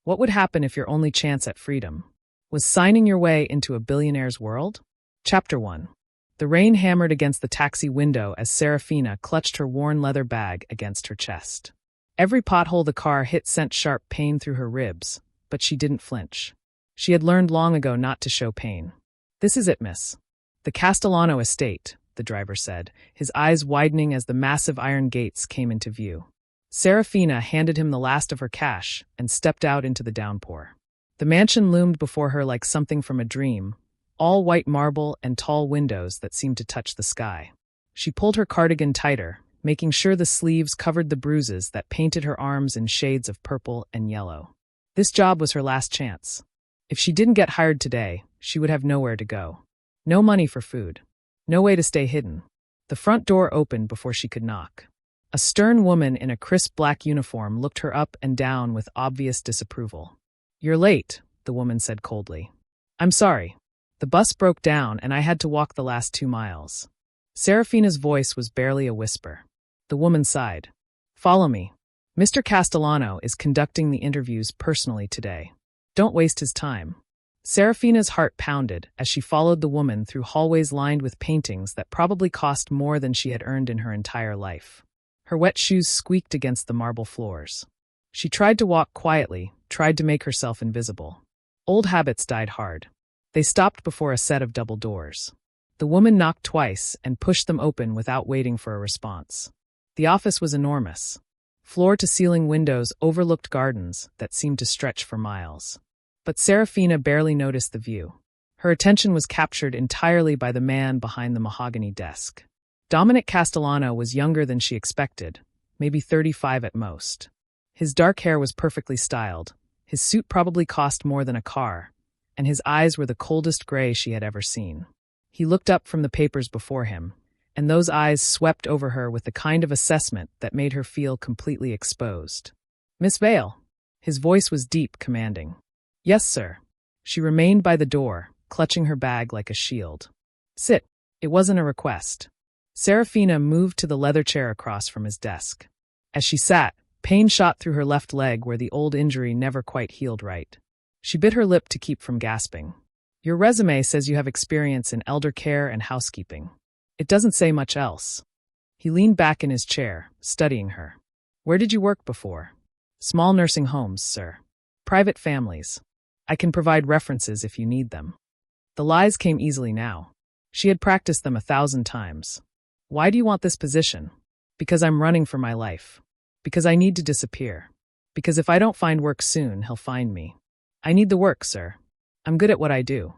What would happen if your only chance at freedom was signing your way into a billionaire's world? Chapter 1. The rain hammered against the taxi window as Seraphina clutched her worn leather bag against her chest. Every pothole the car hit sent sharp pain through her ribs, but she didn't flinch. She had learned long ago not to show pain. "This is it, miss. The Castellano estate," the driver said, his eyes widening as the massive iron gates came into view. Seraphina handed him the last of her cash and stepped out into the downpour. The mansion loomed before her like something from a dream, all white marble and tall windows that seemed to touch the sky. She pulled her cardigan tighter, making sure the sleeves covered the bruises that painted her arms in shades of purple and yellow. This job was her last chance. If she didn't get hired today, she would have nowhere to go. No money for food. No way to stay hidden. The front door opened before she could knock. A stern woman in a crisp black uniform looked her up and down with obvious disapproval. "You're late," the woman said coldly. "I'm sorry. The bus broke down and I had to walk the last 2 miles. Seraphina's voice was barely a whisper. The woman sighed. "Follow me. Mr. Castellano is conducting the interviews personally today. Don't waste his time." Seraphina's heart pounded as she followed the woman through hallways lined with paintings that probably cost more than she had earned in her entire life. Her wet shoes squeaked against the marble floors. She tried to walk quietly, tried to make herself invisible. Old habits died hard. They stopped before a set of double doors. The woman knocked twice and pushed them open without waiting for a response. The office was enormous. Floor-to-ceiling windows overlooked gardens that seemed to stretch for miles. But Seraphina barely noticed the view. Her attention was captured entirely by the man behind the mahogany desk. Dominic Castellano was younger than she expected, maybe 35 at most. His dark hair was perfectly styled, his suit probably cost more than a car, and his eyes were the coldest gray she had ever seen. He looked up from the papers before him, and those eyes swept over her with the kind of assessment that made her feel completely exposed. "Miss Vale." His voice was deep, commanding. "Yes, sir." She remained by the door, clutching her bag like a shield. "Sit." It wasn't a request. Seraphina moved to the leather chair across from his desk. As she sat, pain shot through her left leg where the old injury never quite healed right. She bit her lip to keep from gasping. "Your resume says you have experience in elder care and housekeeping. It doesn't say much else." He leaned back in his chair, studying her. "Where did you work before?" "Small nursing homes, sir. Private families. I can provide references if you need them." The lies came easily now. She had practiced them 1,000 times. "Why do you want this position?" "Because I'm running for my life. Because I need to disappear. Because if I don't find work soon, he'll find me. I need the work, sir. I'm good at what I do.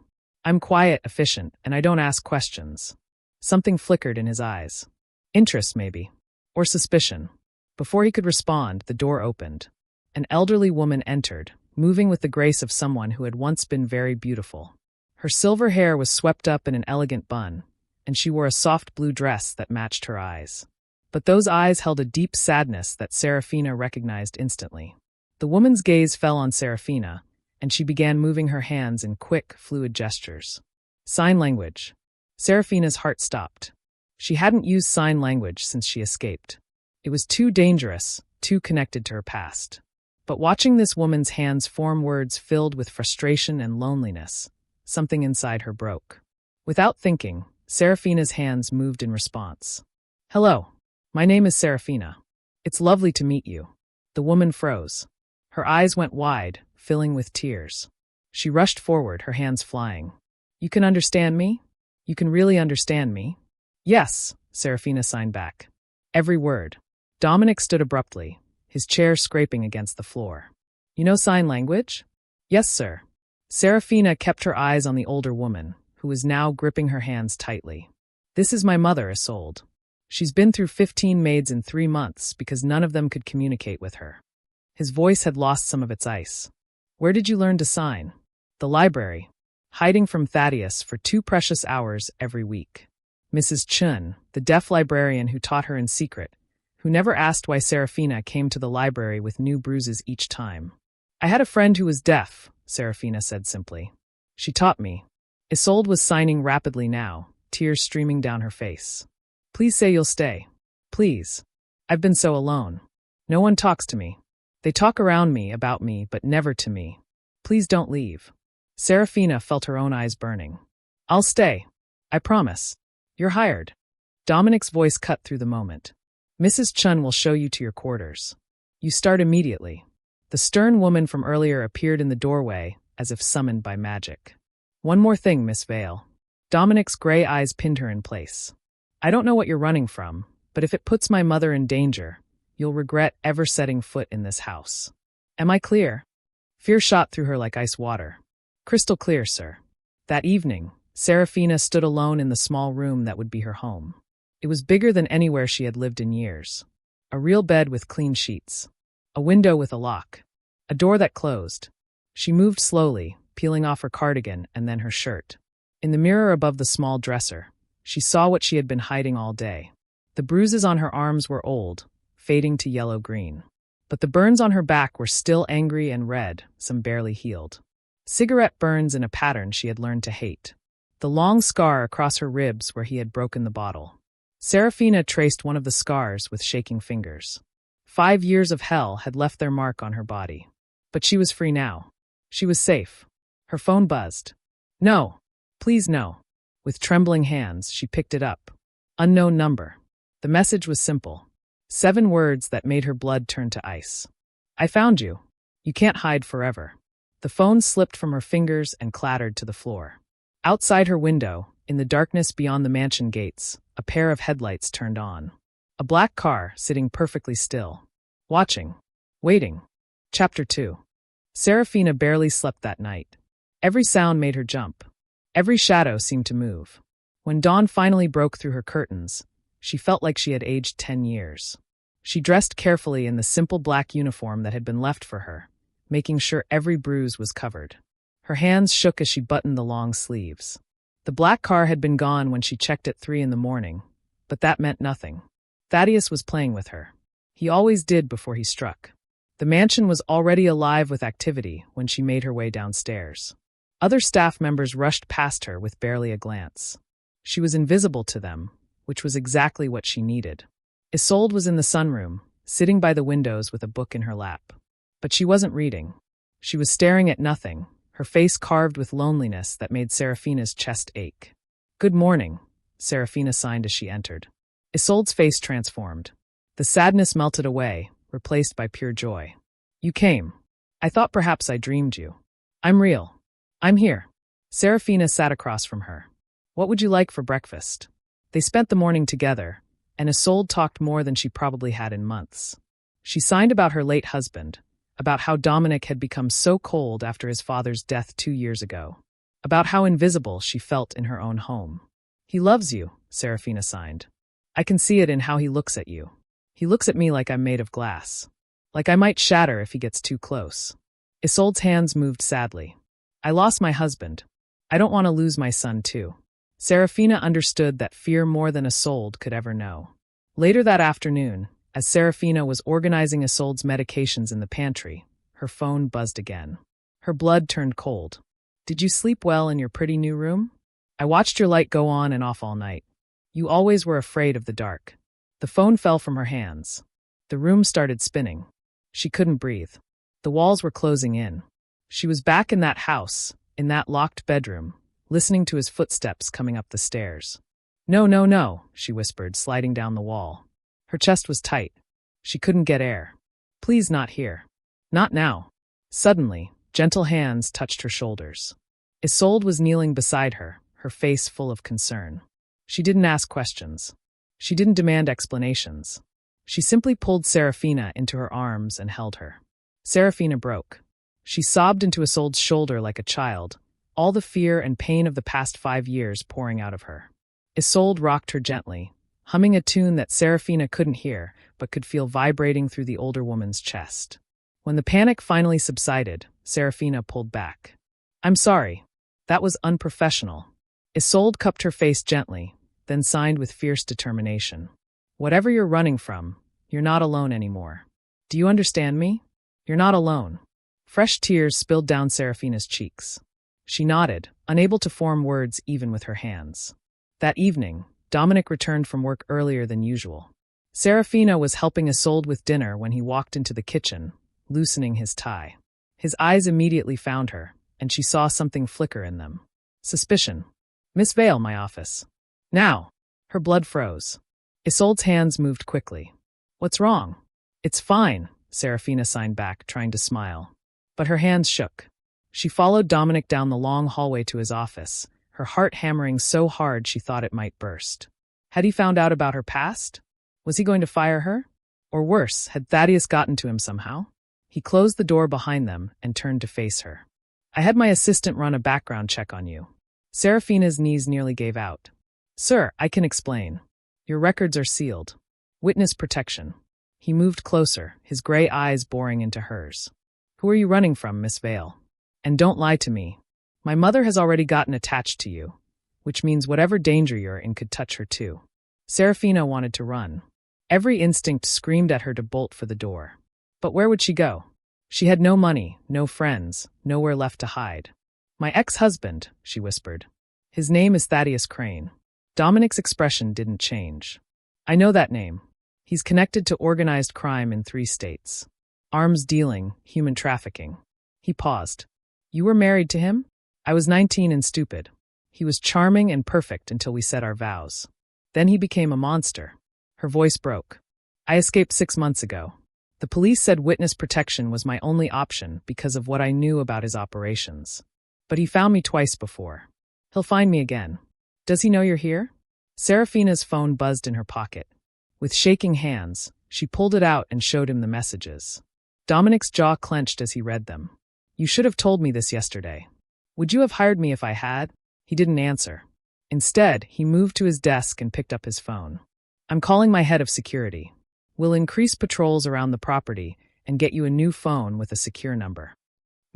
I'm quiet, efficient, and I don't ask questions." Something flickered in his eyes. Interest, maybe. Or suspicion. Before he could respond, the door opened. An elderly woman entered, moving with the grace of someone who had once been very beautiful. Her silver hair was swept up in an elegant bun, and she wore a soft blue dress that matched her eyes. But those eyes held a deep sadness that Seraphina recognized instantly. The woman's gaze fell on Seraphina, and she began moving her hands in quick, fluid gestures. Sign language. Seraphina's heart stopped. She hadn't used sign language since she escaped. It was too dangerous, too connected to her past. But watching this woman's hands form words filled with frustration and loneliness, something inside her broke. Without thinking, Seraphina's hands moved in response. "Hello. My name is Seraphina. It's lovely to meet you." The woman froze. Her eyes went wide, filling with tears. She rushed forward, her hands flying. "You can understand me? You can really understand me?" "Yes," Seraphina signed back. Every word. Dominic stood abruptly, his chair scraping against the floor. "You know sign language?" "Yes, sir." Seraphina kept her eyes on the older woman, who was now gripping her hands tightly. "This is my mother, Isolde. She's been through 15 maids in 3 months because none of them could communicate with her." His voice had lost some of its ice. "Where did you learn to sign?" "The library. Hiding from Thaddeus for 2 precious hours every week." Mrs. Chun, the deaf librarian who taught her in secret, who never asked why Seraphina came to the library with new bruises each time. "I had a friend who was deaf," Seraphina said simply. "She taught me." Isolde was signing rapidly now, tears streaming down her face. "Please say you'll stay. Please. I've been so alone. No one talks to me." They talk around me, about me, but never to me. Please don't leave. Seraphina felt her own eyes burning. I'll stay. I promise. You're hired. Dominic's voice cut through the moment. Mrs. Chun will show you to your quarters. You start immediately. The stern woman from earlier appeared in the doorway, as if summoned by magic. One more thing, Miss Vale. Dominic's gray eyes pinned her in place. I don't know what you're running from, but if it puts my mother in danger, you'll regret ever setting foot in this house. Am I clear? Fear shot through her like ice water. Crystal clear, sir. That evening, Seraphina stood alone in the small room that would be her home. It was bigger than anywhere she had lived in years. A real bed with clean sheets. A window with a lock. A door that closed. She moved slowly, peeling off her cardigan and then her shirt. In the mirror above the small dresser, she saw what she had been hiding all day. The bruises on her arms were old, fading to yellow-green. But the burns on her back were still angry and red, some barely healed. Cigarette burns in a pattern she had learned to hate. The long scar across her ribs where he had broken the bottle. Seraphina traced one of the scars with shaking fingers. 5 years of hell had left their mark on her body. But she was free now. She was safe. Her phone buzzed. No. Please no. With trembling hands, she picked it up. Unknown number. The message was simple. 7 words that made her blood turn to ice. I found you. You can't hide forever. The phone slipped from her fingers and clattered to the floor. Outside her window, in the darkness beyond the mansion gates, a pair of headlights turned on. A black car sitting perfectly still. Watching. Waiting. Chapter 2. Seraphina barely slept that night. Every sound made her jump. Every shadow seemed to move. When dawn finally broke through her curtains, she felt like she had aged 10 years. She dressed carefully in the simple black uniform that had been left for her, making sure every bruise was covered. Her hands shook as she buttoned the long sleeves. The black car had been gone when she checked at 3 in the morning, but that meant nothing. Thaddeus was playing with her. He always did before he struck. The mansion was already alive with activity when she made her way downstairs. Other staff members rushed past her with barely a glance. She was invisible to them, which was exactly what she needed. Isolde was in the sunroom, sitting by the windows with a book in her lap. But she wasn't reading. She was staring at nothing, her face carved with loneliness that made Seraphina's chest ache. Good morning, Seraphina signed as she entered. Isolde's face transformed. The sadness melted away, replaced by pure joy. You came. I thought perhaps I dreamed you. I'm real. I'm here. Seraphina sat across from her. What would you like for breakfast? They spent the morning together, and Isolde talked more than she probably had in months. She signed about her late husband, about how Dominic had become so cold after his father's death 2 years ago, about how invisible she felt in her own home. He loves you, Seraphina signed. I can see it in how he looks at you. He looks at me like I'm made of glass. Like I might shatter if he gets too close. Isolde's hands moved sadly. I lost my husband. I don't want to lose my son too. Seraphina understood that fear more than Isolde could ever know. Later that afternoon, as Seraphina was organizing Isolde's medications in the pantry, her phone buzzed again. Her blood turned cold. Did you sleep well in your pretty new room? I watched your light go on and off all night. You always were afraid of the dark. The phone fell from her hands. The room started spinning. She couldn't breathe. The walls were closing in. She was back in that house, in that locked bedroom, listening to his footsteps coming up the stairs. No, no, no, she whispered, sliding down the wall. Her chest was tight. She couldn't get air. Please not here. Not now. Suddenly, gentle hands touched her shoulders. Isolde was kneeling beside her, her face full of concern. She didn't ask questions. She didn't demand explanations. She simply pulled Seraphina into her arms and held her. Seraphina broke. She sobbed into Isolde's shoulder like a child, all the fear and pain of the past 5 years pouring out of her. Isolde rocked her gently, humming a tune that Seraphina couldn't hear but could feel vibrating through the older woman's chest. When the panic finally subsided, Seraphina pulled back. I'm sorry. That was unprofessional. Isolde cupped her face gently, then signed with fierce determination. Whatever you're running from, you're not alone anymore. Do you understand me? You're not alone. Fresh tears spilled down Seraphina's cheeks. She nodded, unable to form words even with her hands. That evening, Dominic returned from work earlier than usual. Seraphina was helping Isolde with dinner when he walked into the kitchen, loosening his tie. His eyes immediately found her, and she saw something flicker in them. Suspicion. "Miss Vale, my office." "Now." Her blood froze. Isolde's hands moved quickly. "What's wrong?" "It's fine," Seraphina signed back, trying to smile. But her hands shook. She followed Dominic down the long hallway to his office, her heart hammering so hard she thought it might burst. Had he found out about her past? Was he going to fire her? Or worse, had Thaddeus gotten to him somehow? He closed the door behind them and turned to face her. "I had my assistant run a background check on you." Seraphina's knees nearly gave out. "Sir, I can explain. Your records are sealed. Witness protection." He moved closer, his gray eyes boring into hers. "Who are you running from, Miss Vale? And don't lie to me. My mother has already gotten attached to you, which means whatever danger you're in could touch her too." Seraphina wanted to run. Every instinct screamed at her to bolt for the door. But where would she go? She had no money, no friends, nowhere left to hide. "My ex-husband," she whispered. "His name is Thaddeus Crane." Dominic's expression didn't change. "I know that name. He's connected to organized crime in 3 states. Arms dealing, human trafficking." He paused. "You were married to him?" "I was 19 and stupid. He was charming and perfect until we said our vows. Then he became a monster." Her voice broke. "I escaped 6 months ago. The police said witness protection was my only option because of what I knew about his operations. But he found me twice before. He'll find me again. Does he know you're here?" Seraphina's phone buzzed in her pocket. With shaking hands, she pulled it out and showed him the messages. Dominic's jaw clenched as he read them. "You should have told me this yesterday. Would you have hired me if I had?" He didn't answer. Instead, he moved to his desk and picked up his phone. "I'm calling my head of security. We'll increase patrols around the property and get you a new phone with a secure number."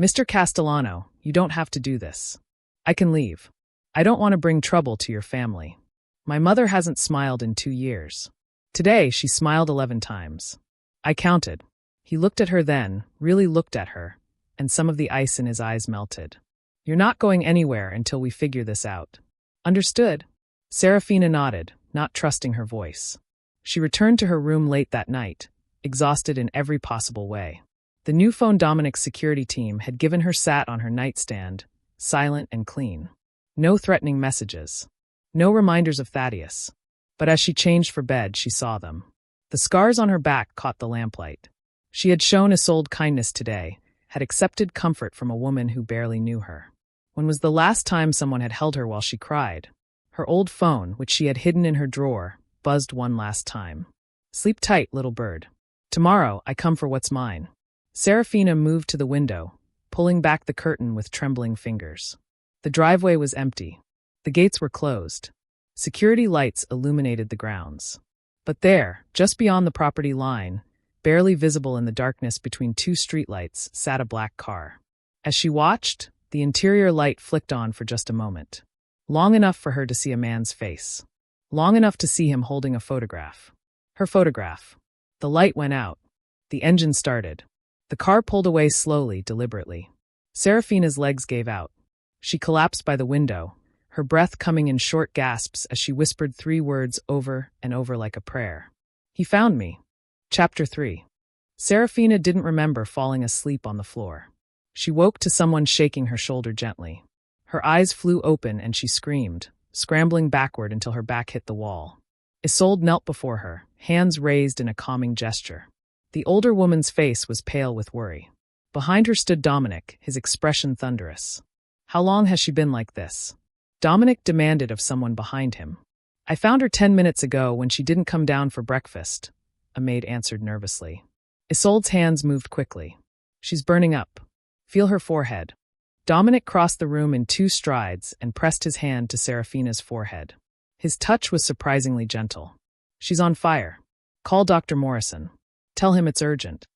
"Mr. Castellano, you don't have to do this. I can leave. I don't want to bring trouble to your family. My mother hasn't smiled in 2 years. Today, she smiled 11 times. I counted." He looked at her then, really looked at her, and some of the ice in his eyes melted. "You're not going anywhere until we figure this out. Understood?" Seraphina nodded, not trusting her voice. She returned to her room late that night, exhausted in every possible way. The new phone Dominic's security team had given her sat on her nightstand, silent and clean. No threatening messages. No reminders of Thaddeus. But as she changed for bed, she saw them. The scars on her back caught the lamplight. She had shown Isolde kindness today, had accepted comfort from a woman who barely knew her. When was the last time someone had held her while she cried? Her old phone, which she had hidden in her drawer, buzzed one last time. "Sleep tight, little bird. Tomorrow, I come for what's mine." Seraphina moved to the window, pulling back the curtain with trembling fingers. The driveway was empty. The gates were closed. Security lights illuminated the grounds. But there, just beyond the property line, barely visible in the darkness between 2 streetlights, sat a black car. As she watched, the interior light flicked on for just a moment. Long enough for her to see a man's face. Long enough to see him holding a photograph. Her photograph. The light went out. The engine started. The car pulled away slowly, deliberately. Seraphina's legs gave out. She collapsed by the window, her breath coming in short gasps as she whispered 3 words over and over like a prayer. "He found me." Chapter 3. Seraphina didn't remember falling asleep on the floor. She woke to someone shaking her shoulder gently. Her eyes flew open and she screamed, scrambling backward until her back hit the wall. Isolde knelt before her, hands raised in a calming gesture. The older woman's face was pale with worry. Behind her stood Dominic, his expression thunderous. "How long has she been like this?" Dominic demanded of someone behind him. "I found her 10 minutes ago when she didn't come down for breakfast," a maid answered nervously. Isolde's hands moved quickly. "She's burning up. Feel her forehead." Dominic crossed the room in 2 strides and pressed his hand to Seraphina's forehead. His touch was surprisingly gentle. "She's on fire. Call Dr. Morrison. Tell him it's urgent."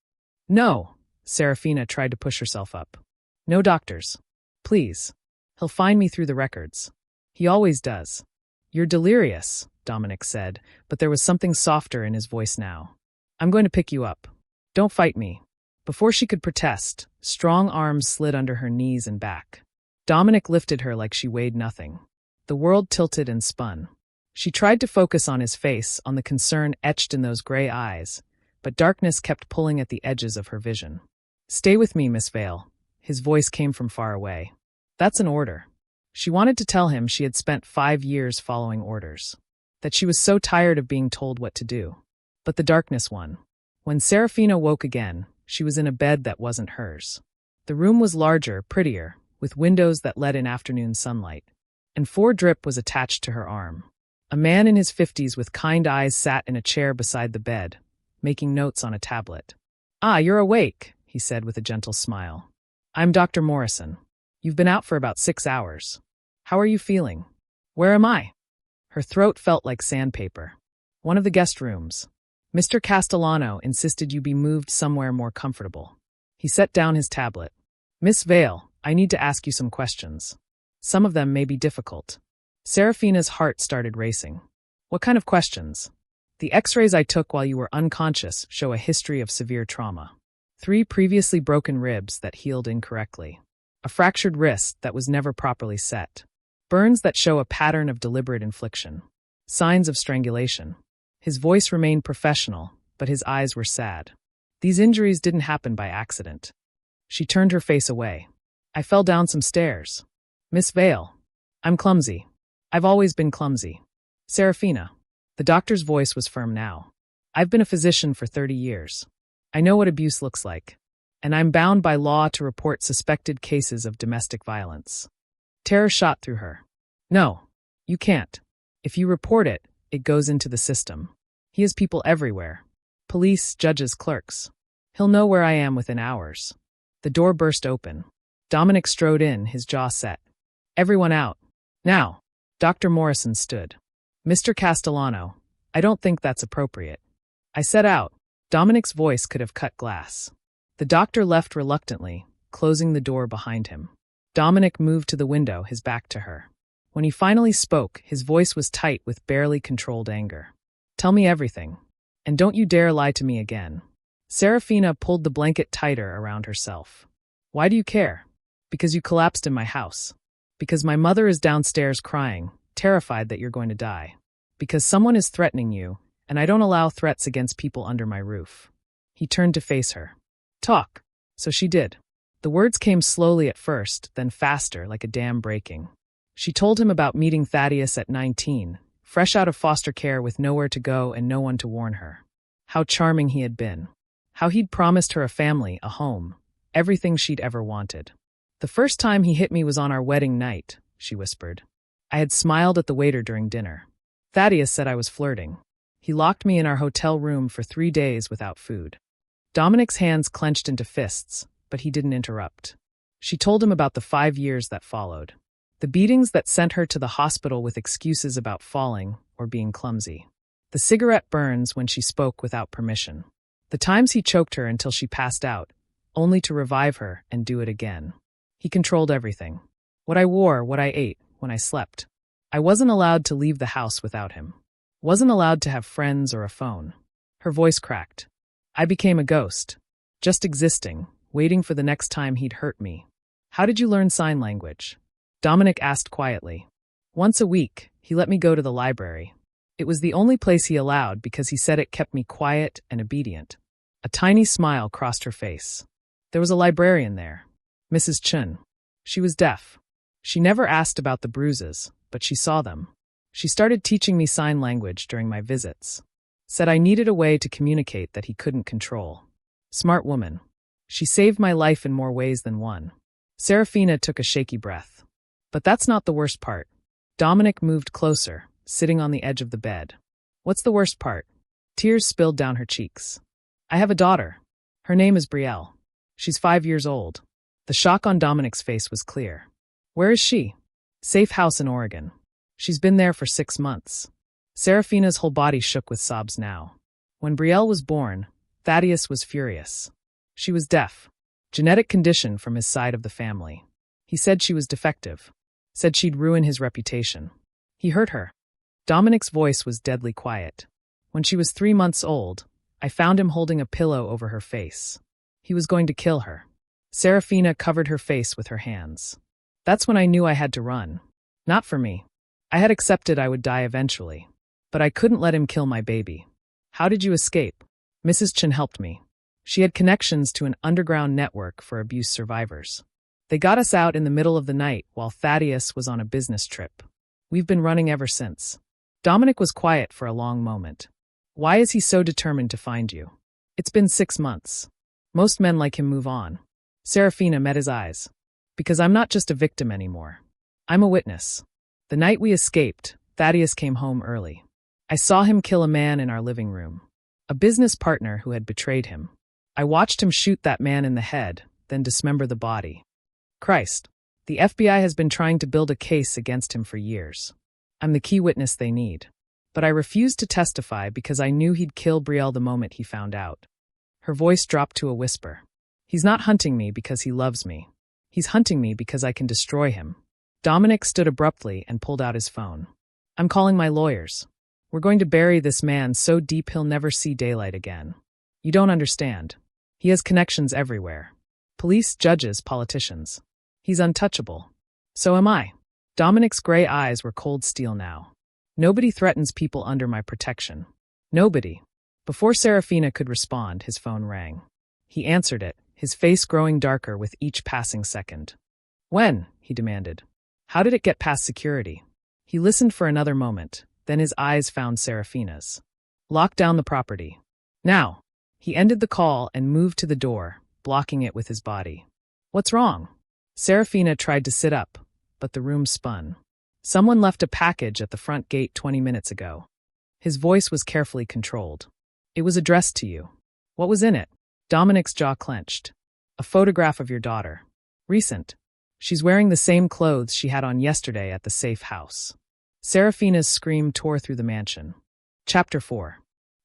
"No," Seraphina tried to push herself up. "No doctors. Please. He'll find me through the records. He always does." "You're delirious," Dominic said, but there was something softer in his voice now. "I'm going to pick you up. Don't fight me." Before she could protest, strong arms slid under her knees and back. Dominic lifted her like she weighed nothing. The world tilted and spun. She tried to focus on his face, on the concern etched in those gray eyes, but darkness kept pulling at the edges of her vision. Stay with me, Miss Vale. His voice came from far away. That's an order. She wanted to tell him she had spent 5 years following orders, that she was so tired of being told what to do. But the darkness won. When Seraphina woke again, she was in a bed that wasn't hers. The room was larger, prettier, with windows that let in afternoon sunlight. And 4 drip was attached to her arm. A man in his 50s with kind eyes sat in a chair beside the bed, making notes on a tablet. "Ah, you're awake," he said with a gentle smile. "I'm Dr. Morrison. You've been out for about 6 hours. How are you feeling?" "Where am I?" Her throat felt like sandpaper. "One of the guest rooms. Mr. Castellano insisted you be moved somewhere more comfortable." He set down his tablet. "Miss Vale, I need to ask you some questions. Some of them may be difficult." Seraphina's heart started racing. "What kind of questions?" "The x-rays I took while you were unconscious show a history of severe trauma. 3 previously broken ribs that healed incorrectly. A fractured wrist that was never properly set. Burns that show a pattern of deliberate infliction. Signs of strangulation." His voice remained professional, but his eyes were sad. "These injuries didn't happen by accident." She turned her face away. "I fell down some stairs. Miss Vale, I'm clumsy. I've always been clumsy." "Seraphina." The doctor's voice was firm now. "I've been a physician for 30 years. I know what abuse looks like. And I'm bound by law to report suspected cases of domestic violence." Terror shot through her. "No, you can't. If you report it, it goes into the system. He has people everywhere. Police, judges, clerks. He'll know where I am within hours." The door burst open. Dominic strode in, his jaw set. "Everyone out. Now." Dr. Morrison stood. "Mr. Castellano, I don't think that's appropriate." "I said out." Dominic's voice could have cut glass. The doctor left reluctantly, closing the door behind him. Dominic moved to the window, his back to her. When he finally spoke, his voice was tight with barely controlled anger. "Tell me everything. And don't you dare lie to me again." Seraphina pulled the blanket tighter around herself. "Why do you care?" "Because you collapsed in my house. Because my mother is downstairs crying, terrified that you're going to die. Because someone is threatening you, and I don't allow threats against people under my roof." He turned to face her. "Talk." So she did. The words came slowly at first, then faster, like a dam breaking. She told him about meeting Thaddeus at 19, fresh out of foster care with nowhere to go and no one to warn her. How charming he had been. How he'd promised her a family, a home, everything she'd ever wanted. "The first time he hit me was on our wedding night," she whispered. "I had smiled at the waiter during dinner. Thaddeus said I was flirting. He locked me in our hotel room for 3 days without food." Dominic's hands clenched into fists, but he didn't interrupt. She told him about the 5 years that followed. The beatings that sent her to the hospital with excuses about falling or being clumsy. The cigarette burns when she spoke without permission. The times he choked her until she passed out, only to revive her and do it again. He controlled everything. What I wore, what I ate, when I slept. I wasn't allowed to leave the house without him. Wasn't allowed to have friends or a phone. Her voice cracked. I became a ghost. Just existing, waiting for the next time he'd hurt me. "How did you learn sign language?" Dominic asked quietly. "Once a week, he let me go to the library. It was the only place he allowed because he said it kept me quiet and obedient." A tiny smile crossed her face. There was a librarian there. Mrs. Chun. She was deaf. She never asked about the bruises, but she saw them. She started teaching me sign language during my visits. Said I needed a way to communicate that he couldn't control. Smart woman. She saved my life in more ways than one. Seraphina took a shaky breath. But that's not the worst part. Dominic moved closer, sitting on the edge of the bed. "What's the worst part?" Tears spilled down her cheeks. "I have a daughter. Her name is Brielle. She's 5 years old." The shock on Dominic's face was clear. "Where is she?" "Safe house in Oregon. She's been there for 6 months." Seraphina's whole body shook with sobs now. When Brielle was born, Thaddeus was furious. She was deaf. Genetic condition from his side of the family. He said she was defective. Said she'd ruin his reputation. He hurt her. Dominic's voice was deadly quiet. "When she was 3 months old, I found him holding a pillow over her face. He was going to kill her." Seraphina covered her face with her hands. "That's when I knew I had to run. Not for me. I had accepted I would die eventually. But I couldn't let him kill my baby." "How did you escape?" "Mrs. Chen helped me. She had connections to an underground network for abuse survivors. They got us out in the middle of the night while Thaddeus was on a business trip. We've been running ever since. Dominic was quiet for a long moment. Why is he so determined to find you? It's been 6 months. Most men like him move on. Seraphina met his eyes. Because I'm not just a victim anymore. I'm a witness. The night we escaped, Thaddeus came home early. I saw him kill a man in our living room. A business partner who had betrayed him. I watched him shoot that man in the head, then dismember the body. Christ, the FBI has been trying to build a case against him for years. I'm the key witness they need. But I refused to testify because I knew he'd kill Brielle the moment he found out. Her voice dropped to a whisper. He's not hunting me because he loves me. He's hunting me because I can destroy him. Dominic stood abruptly and pulled out his phone. I'm calling my lawyers. We're going to bury this man so deep he'll never see daylight again. You don't understand. He has connections everywhere. Police, judges, politicians. He's untouchable. So am I. Dominic's gray eyes were cold steel now. Nobody threatens people under my protection. Nobody. Before Seraphina could respond, his phone rang. He answered it, his face growing darker with each passing second. When? He demanded. How did it get past security? He listened for another moment, then his eyes found Seraphina's. Lock down the property. Now. He ended the call and moved to the door, blocking it with his body. What's wrong? Seraphina tried to sit up, but the room spun. Someone left a package at the front gate 20 minutes ago. His voice was carefully controlled. It was addressed to you. What was in it? Dominic's jaw clenched. A photograph of your daughter. Recent. She's wearing the same clothes she had on yesterday at the safe house. Seraphina's scream tore through the mansion. Chapter 4.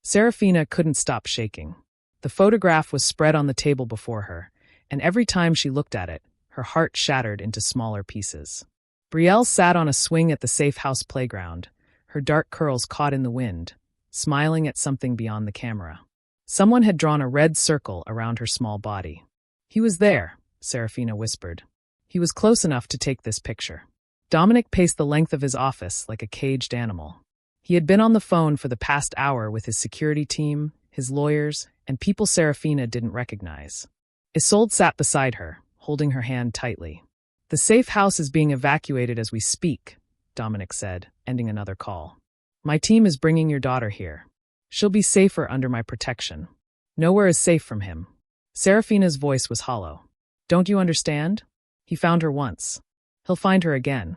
Seraphina couldn't stop shaking. The photograph was spread on the table before her, and every time she looked at it, her heart shattered into smaller pieces. Brielle sat on a swing at the safe house playground, her dark curls caught in the wind, smiling at something beyond the camera. Someone had drawn a red circle around her small body. He was there, Seraphina whispered. He was close enough to take this picture. Dominic paced the length of his office like a caged animal. He had been on the phone for the past hour with his security team, his lawyers, and people Seraphina didn't recognize. Isolde sat beside her, holding her hand tightly. The safe house is being evacuated as we speak, Dominic said, ending another call. My team is bringing your daughter here. She'll be safer under my protection. Nowhere is safe from him. Seraphina's voice was hollow. Don't you understand? He found her once. He'll find her again.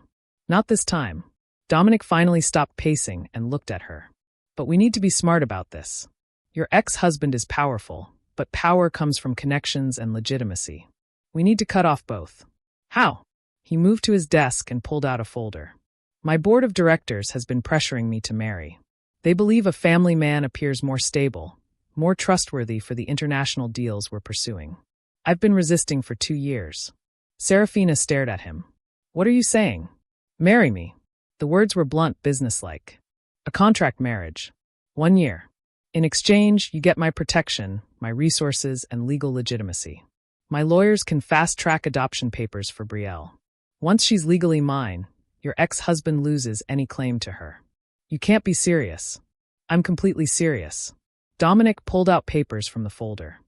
Not this time. Dominic finally stopped pacing and looked at her. But we need to be smart about this. Your ex-husband is powerful, but power comes from connections and legitimacy. We need to cut off both. How? He moved to his desk and pulled out a folder. My board of directors has been pressuring me to marry. They believe a family man appears more stable, more trustworthy for the international deals we're pursuing. I've been resisting for 2 years. Seraphina stared at him. What are you saying? Marry me. The words were blunt, businesslike. A contract marriage. 1 year. In exchange, you get my protection, my resources, and legal legitimacy. My lawyers can fast-track adoption papers for Brielle. Once she's legally mine, your ex-husband loses any claim to her. You can't be serious. I'm completely serious. Dominic pulled out papers from the folder.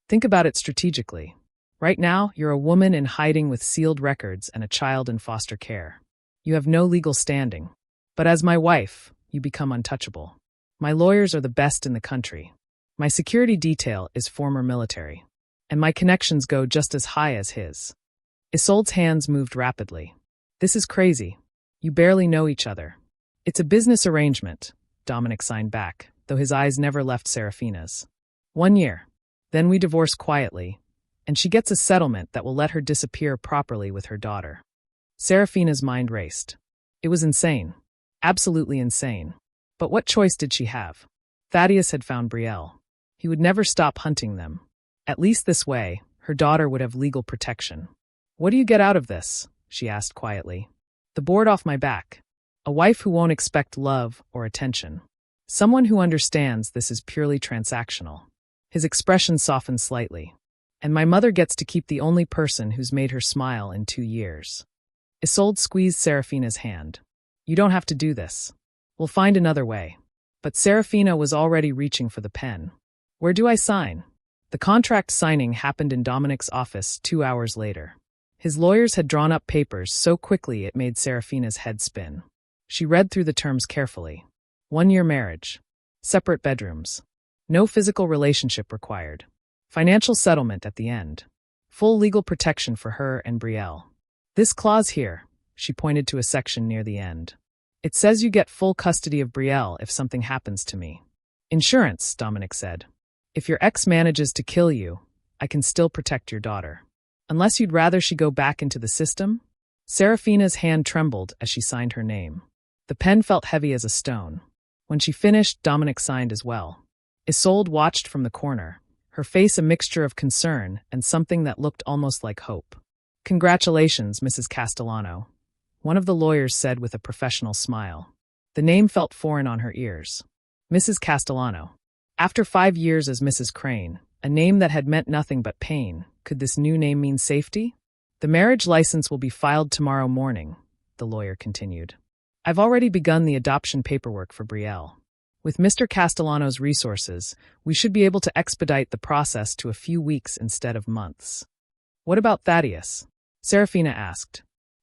Think about it strategically. Right now, you're a woman in hiding with sealed records and a child in foster care. You have no legal standing. But as my wife, you become untouchable. My lawyers are the best in the country. My security detail is former military. And my connections go just as high as his. Isolde's hands moved rapidly. This is crazy. You barely know each other. It's a business arrangement, Dominic signed back, though his eyes never left Seraphina's. 1 year. Then we divorce quietly, and she gets a settlement that will let her disappear properly with her daughter. Seraphina's mind raced. It was insane. Absolutely insane. But what choice did she have? Thaddeus had found Brielle. He would never stop hunting them. At least this way, her daughter would have legal protection. What do you get out of this? She asked quietly. The board off my back. A wife who won't expect love or attention. Someone who understands this is purely transactional. His expression softened slightly. And my mother gets to keep the only person who's made her smile in 2 years. Isolde squeezed Seraphina's hand. You don't have to do this. We'll find another way. But Seraphina was already reaching for the pen. Where do I sign? The contract signing happened in Dominic's office 2 hours later. His lawyers had drawn up papers so quickly it made Seraphina's head spin. She read through the terms carefully. 1-year marriage. Separate bedrooms. No physical relationship required. Financial settlement at the end. Full legal protection for her and Brielle. This clause here, she pointed to a section near the end. It says you get full custody of Brielle if something happens to me. Insurance, Dominic said. If your ex manages to kill you, I can still protect your daughter. Unless you'd rather she go back into the system? Seraphina's hand trembled as she signed her name. The pen felt heavy as a stone. When she finished, Dominic signed as well. Isolde watched from the corner, her face a mixture of concern and something that looked almost like hope. Congratulations, Mrs. Castellano, one of the lawyers said with a professional smile. The name felt foreign on her ears. Mrs. Castellano. After 5 years as Mrs. Crane, a name that had meant nothing but pain, could this new name mean safety? The marriage license will be filed tomorrow morning, the lawyer continued. I've already begun the adoption paperwork for Brielle. With Mr. Castellano's resources, we should be able to expedite the process to a few weeks instead of months. What about Thaddeus? Seraphina asked.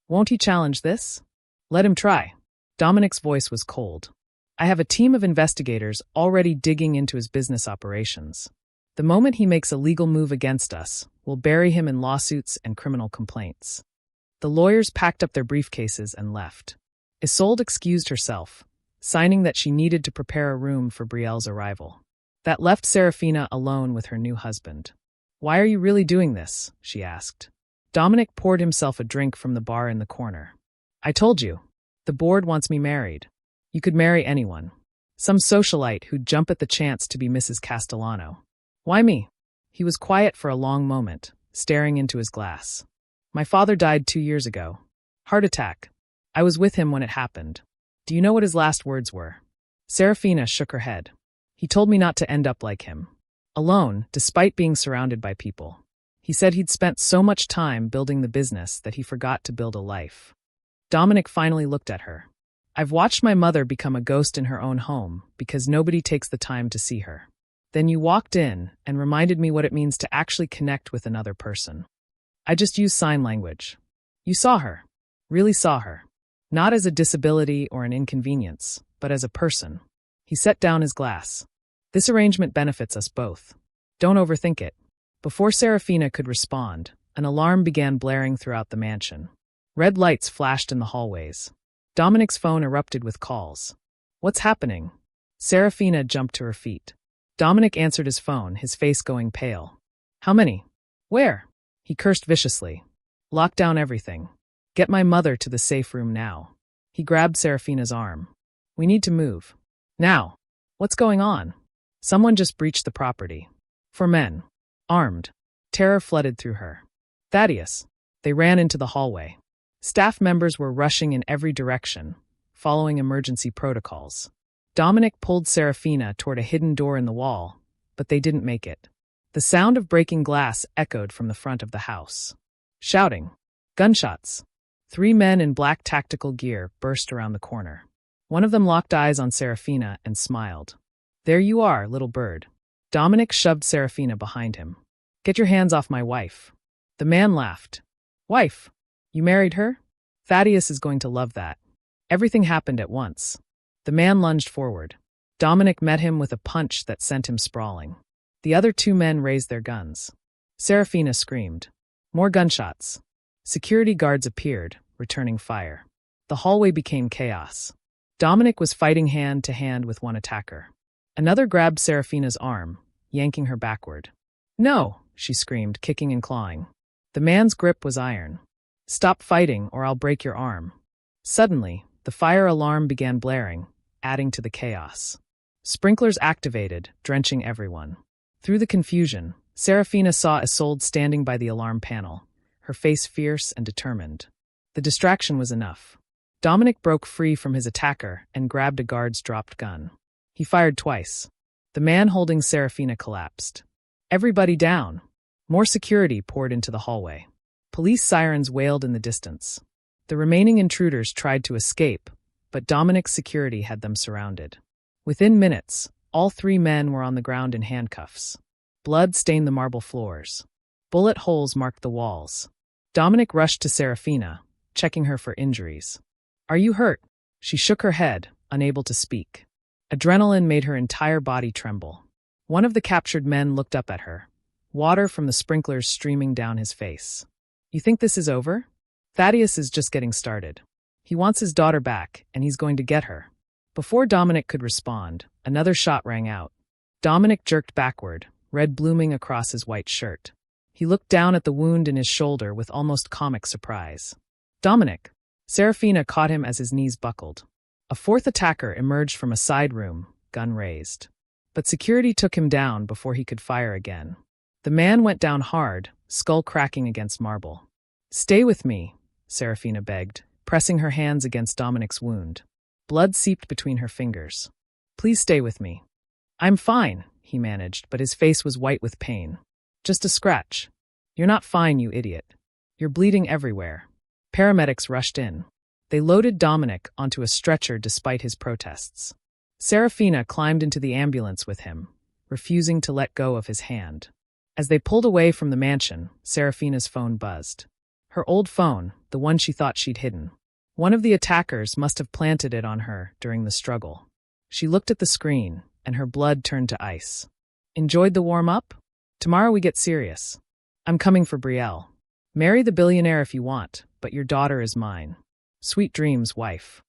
Won't he challenge this? Let him try. Dominic's voice was cold. I have a team of investigators already digging into his business operations. The moment he makes a legal move against us, we'll bury him in lawsuits and criminal complaints. The lawyers packed up their briefcases and left. Isolde excused herself, signing that she needed to prepare a room for Brielle's arrival. That left Seraphina alone with her new husband. Why are you really doing this? She asked. Dominic poured himself a drink from the bar in the corner. I told you. The board wants me married. You could marry anyone. Some socialite who'd jump at the chance to be Mrs. Castellano. Why me? He was quiet for a long moment, staring into his glass. My father died 2 years ago. Heart attack. I was with him when it happened. Do you know what his last words were? Seraphina shook her head. He told me not to end up like him. Alone, despite being surrounded by people. He said he'd spent so much time building the business that he forgot to build a life. Dominic finally looked at her. I've watched my mother become a ghost in her own home because nobody takes the time to see her. Then you walked in and reminded me what it means to actually connect with another person. I just use sign language. You saw her. Really saw her. Not as a disability or an inconvenience, but as a person. He set down his glass. This arrangement benefits us both. Don't overthink it. Before Seraphina could respond, an alarm began blaring throughout the mansion. Red lights flashed in the hallways. Dominic's phone erupted with calls. What's happening? Seraphina jumped to her feet. Dominic answered his phone, his face going pale. How many? Where? He cursed viciously. Lock down everything. Get my mother to the safe room now. He grabbed Seraphina's arm. We need to move. Now. What's going on? Someone just breached the property. 4 men. Armed. Terror flooded through her. Thaddeus. They ran into the hallway. Staff members were rushing in every direction, following emergency protocols. Dominic pulled Seraphina toward a hidden door in the wall, but they didn't make it. The sound of breaking glass echoed from the front of the house. Shouting. Gunshots. 3 men in black tactical gear burst around the corner. One of them locked eyes on Seraphina and smiled. There you are, little bird. Dominic shoved Seraphina behind him. Get your hands off my wife. The man laughed. Wife? You married her? Thaddeus is going to love that. Everything happened at once. The man lunged forward. Dominic met him with a punch that sent him sprawling. The other 2 men raised their guns. Seraphina screamed. More gunshots. Security guards appeared, returning fire. The hallway became chaos. Dominic was fighting hand to hand with one attacker. Another grabbed Seraphina's arm, yanking her backward. No, she screamed, kicking and clawing. The man's grip was iron. Stop fighting or I'll break your arm. Suddenly, the fire alarm began blaring, adding to the chaos. Sprinklers activated, drenching everyone. Through the confusion, Seraphina saw Isolde standing by the alarm panel, her face fierce and determined. The distraction was enough. Dominic broke free from his attacker and grabbed a guard's dropped gun. He fired twice. The man holding Seraphina collapsed. Everybody down. More security poured into the hallway. Police sirens wailed in the distance. The remaining intruders tried to escape, but Dominic's security had them surrounded. Within minutes, all 3 men were on the ground in handcuffs. Blood stained the marble floors. Bullet holes marked the walls. Dominic rushed to Seraphina, checking her for injuries. "Are you hurt?" She shook her head, unable to speak. Adrenaline made her entire body tremble. One of the captured men looked up at her, water from the sprinklers streaming down his face. "You think this is over? Thaddeus is just getting started. He wants his daughter back, and he's going to get her." Before Dominic could respond, another shot rang out. Dominic jerked backward, red blooming across his white shirt. He looked down at the wound in his shoulder with almost comic surprise. "Dominic!" Seraphina caught him as his knees buckled. A fourth attacker emerged from a side room, gun raised. But security took him down before he could fire again. The man went down hard, skull cracking against marble. "Stay with me," Seraphina begged, pressing her hands against Dominic's wound. Blood seeped between her fingers. "Please stay with me." "I'm fine," he managed, but his face was white with pain. "Just a scratch." "You're not fine, you idiot. You're bleeding everywhere." Paramedics rushed in. They loaded Dominic onto a stretcher despite his protests. Seraphina climbed into the ambulance with him, refusing to let go of his hand. As they pulled away from the mansion, Seraphina's phone buzzed. Her old phone, the one she thought she'd hidden. One of the attackers must have planted it on her during the struggle. She looked at the screen, and her blood turned to ice. "Enjoyed the warm-up? Tomorrow we get serious. I'm coming for Brielle. Marry the billionaire if you want, but your daughter is mine. Sweet dreams, wife."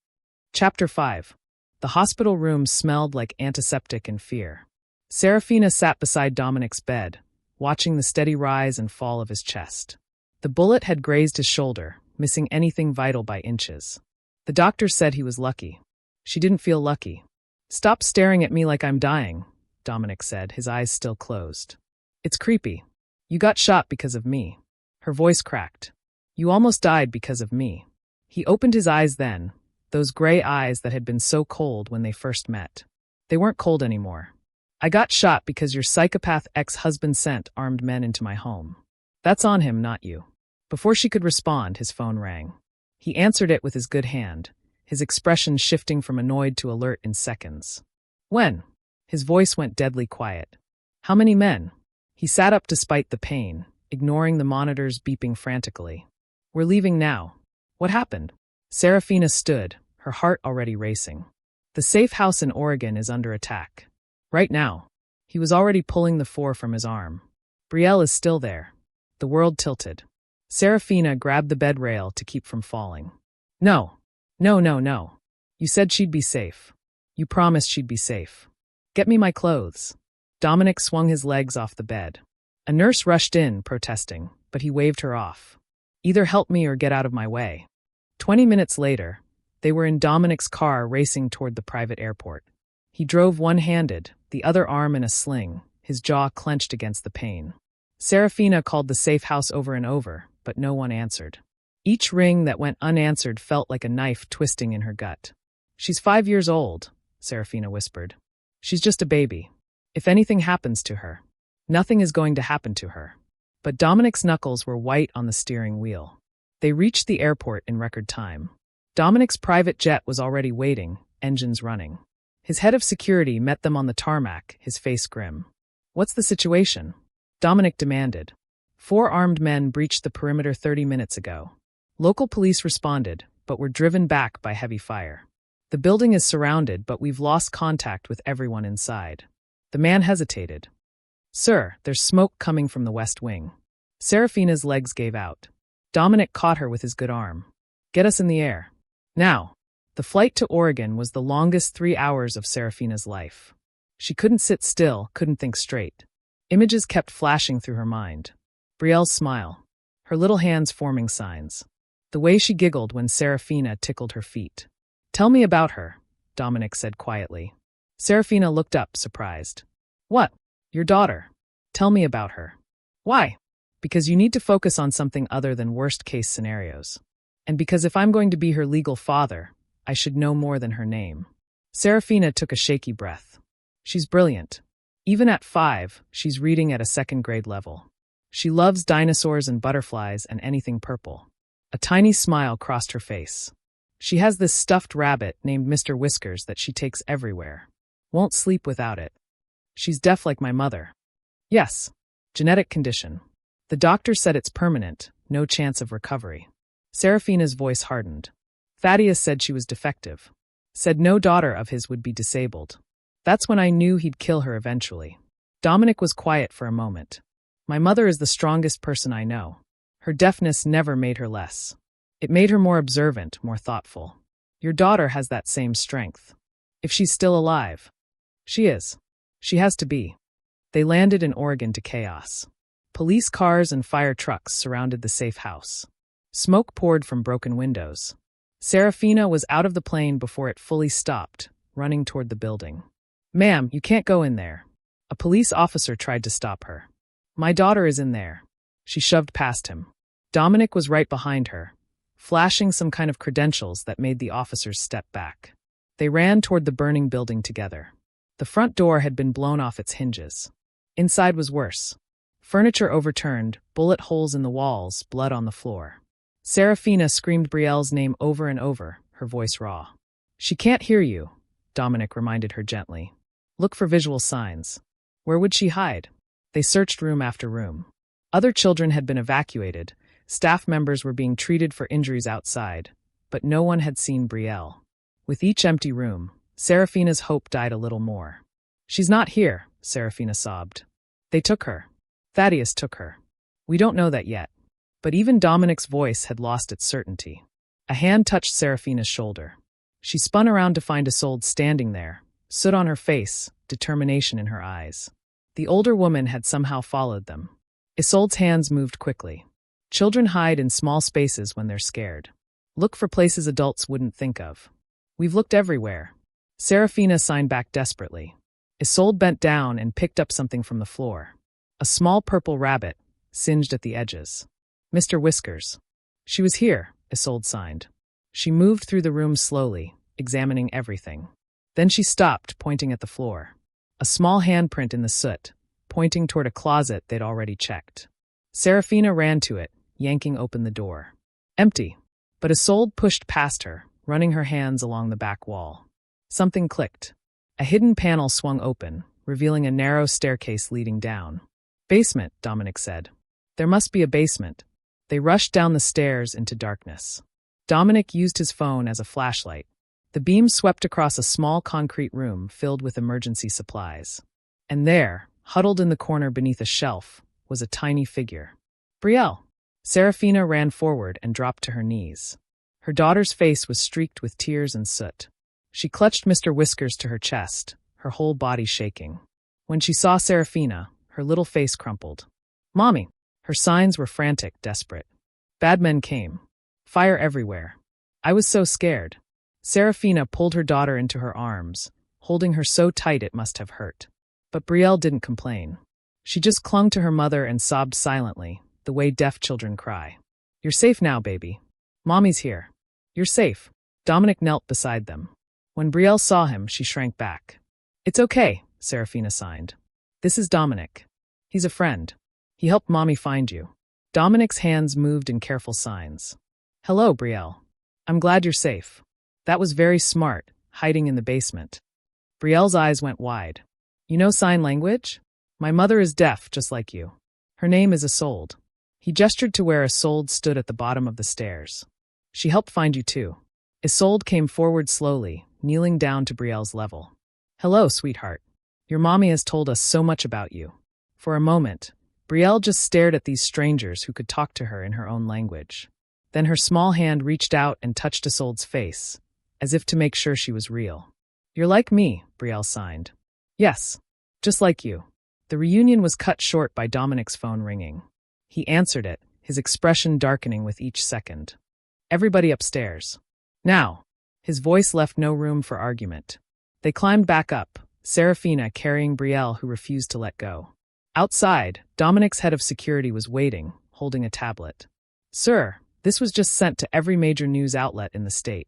Chapter 5. The hospital room smelled like antiseptic and fear. Seraphina sat beside Dominic's bed, watching the steady rise and fall of his chest. The bullet had grazed his shoulder, missing anything vital by inches. The doctor said he was lucky. She didn't feel lucky. "Stop staring at me like I'm dying," Dominic said, his eyes still closed. "It's creepy. You got shot because of me." Her voice cracked. "You almost died because of me." He opened his eyes then, those gray eyes that had been so cold when they first met. They weren't cold anymore. "I got shot because your psychopath ex-husband sent armed men into my home. That's on him, not you." Before she could respond, his phone rang. He answered it with his good hand, his expression shifting from annoyed to alert in seconds. "When?" His voice went deadly quiet. "How many men?" He sat up despite the pain, ignoring the monitors beeping frantically. "We're leaving now." "What happened?" Seraphina stood, her heart already racing. "The safe house in Oregon is under attack. Right now." He was already pulling the 4 from his arm. "Brielle is still there." The world tilted. Seraphina grabbed the bed rail to keep from falling. "No. No, no, no. You said she'd be safe. You promised she'd be safe. Get me my clothes." Dominic swung his legs off the bed. A nurse rushed in, protesting, but he waved her off. "Either help me or get out of my way." 20 minutes later, they were in Dominic's car racing toward the private airport. He drove one-handed, the other arm in a sling, his jaw clenched against the pain. Seraphina called the safe house over and over, but no one answered. Each ring that went unanswered felt like a knife twisting in her gut. "She's 5 years old," Seraphina whispered. "She's just a baby. If anything happens to her." "Nothing is going to happen to her." But Dominic's knuckles were white on the steering wheel. They reached the airport in record time. Dominic's private jet was already waiting, engines running. His head of security met them on the tarmac, his face grim. "What's the situation?" Dominic demanded. 4 armed men breached the perimeter 30 minutes ago. Local police responded, but were driven back by heavy fire. "The building is surrounded, but we've lost contact with everyone inside." The man hesitated. "Sir, there's smoke coming from the west wing." Seraphina's legs gave out. Dominic caught her with his good arm. "Get us in the air. Now." The flight to Oregon was the longest 3 hours of Seraphina's life. She couldn't sit still, couldn't think straight. Images kept flashing through her mind. Brielle's smile. Her little hands forming signs. The way she giggled when Seraphina tickled her feet. "Tell me about her," Dominic said quietly. Seraphina looked up, surprised. "What? Your daughter. Tell me about her." "Why?" "Because you need to focus on something other than worst-case scenarios. And because if I'm going to be her legal father, I should know more than her name." Seraphina took a shaky breath. "She's brilliant. Even at 5, she's reading at a 2nd-grade level. She loves dinosaurs and butterflies and anything purple." A tiny smile crossed her face. "She has this stuffed rabbit named Mr. Whiskers that she takes everywhere. Won't sleep without it. She's deaf like my mother." Yes. Genetic condition. The doctor said it's permanent, no chance of recovery. Seraphina's voice hardened. Thaddeus said she was defective. Said no daughter of his would be disabled. That's when I knew he'd kill her eventually. Dominic was quiet for a moment. My mother is the strongest person I know. Her deafness never made her less. It made her more observant, more thoughtful. Your daughter has that same strength. If she's still alive. She is. She has to be. They landed in Oregon to chaos. Police cars and fire trucks surrounded the safe house. Smoke poured from broken windows. Seraphina was out of the plane before it fully stopped, running toward the building. Ma'am, you can't go in there. A police officer tried to stop her. My daughter is in there. She shoved past him. Dominic was right behind her, flashing some kind of credentials that made the officers step back. They ran toward the burning building together. The front door had been blown off its hinges. Inside was worse. Furniture overturned, bullet holes in the walls, blood on the floor. Seraphina screamed Brielle's name over and over, her voice raw. She can't hear you, Dominic reminded her gently. Look for visual signs. Where would she hide? They searched room after room. Other children had been evacuated, staff members were being treated for injuries outside, but no one had seen Brielle. With each empty room, Seraphina's hope died a little more. She's not here, Seraphina sobbed. They took her. Thaddeus took her. We don't know that yet. But even Dominic's voice had lost its certainty. A hand touched Seraphina's shoulder. She spun around to find Isolde standing there, soot on her face, determination in her eyes. The older woman had somehow followed them. Isolde's hands moved quickly. Children hide in small spaces when they're scared. Look for places adults wouldn't think of. We've looked everywhere. Seraphina signed back desperately. Isolde bent down and picked up something from the floor. A small purple rabbit, singed at the edges. Mr. Whiskers. She was here, Isolde signed. She moved through the room slowly, examining everything. Then she stopped, pointing at the floor. A small handprint in the soot, pointing toward a closet they'd already checked. Seraphina ran to it, yanking open the door. Empty. But Isolde pushed past her, running her hands along the back wall. Something clicked. A hidden panel swung open, revealing a narrow staircase leading down. Basement, Dominic said. There must be a basement. They rushed down the stairs into darkness. Dominic used his phone as a flashlight. The beam swept across a small concrete room filled with emergency supplies. And there, huddled in the corner beneath a shelf, was a tiny figure. Brielle. Seraphina ran forward and dropped to her knees. Her daughter's face was streaked with tears and soot. She clutched Mr. Whiskers to her chest, her whole body shaking. When she saw Seraphina, her little face crumpled. Mommy! Her signs were frantic, desperate. Bad men came. Fire everywhere. I was so scared. Seraphina pulled her daughter into her arms, holding her so tight it must have hurt. But Brielle didn't complain. She just clung to her mother and sobbed silently, the way deaf children cry. You're safe now, baby. Mommy's here. You're safe. Dominic knelt beside them. When Brielle saw him, she shrank back. It's okay, Seraphina signed. This is Dominic. He's a friend. He helped Mommy find you. Dominic's hands moved in careful signs. Hello, Brielle. I'm glad you're safe. That was very smart, hiding in the basement. Brielle's eyes went wide. You know sign language? My mother is deaf, just like you. Her name is Isolde. He gestured to where Isolde stood at the bottom of the stairs. She helped find you too. Isolde came forward slowly, kneeling down to Brielle's level. Hello, sweetheart. Your mommy has told us so much about you. For a moment, Brielle just stared at these strangers who could talk to her in her own language. Then her small hand reached out and touched Isolde's face, as if to make sure she was real. You're like me, Brielle signed. Yes, just like you. The reunion was cut short by Dominic's phone ringing. He answered it, his expression darkening with each second. Everybody upstairs. Now. His voice left no room for argument. They climbed back up, Seraphina carrying Brielle, who refused to let go. Outside, Dominic's head of security was waiting, holding a tablet. Sir, this was just sent to every major news outlet in the state.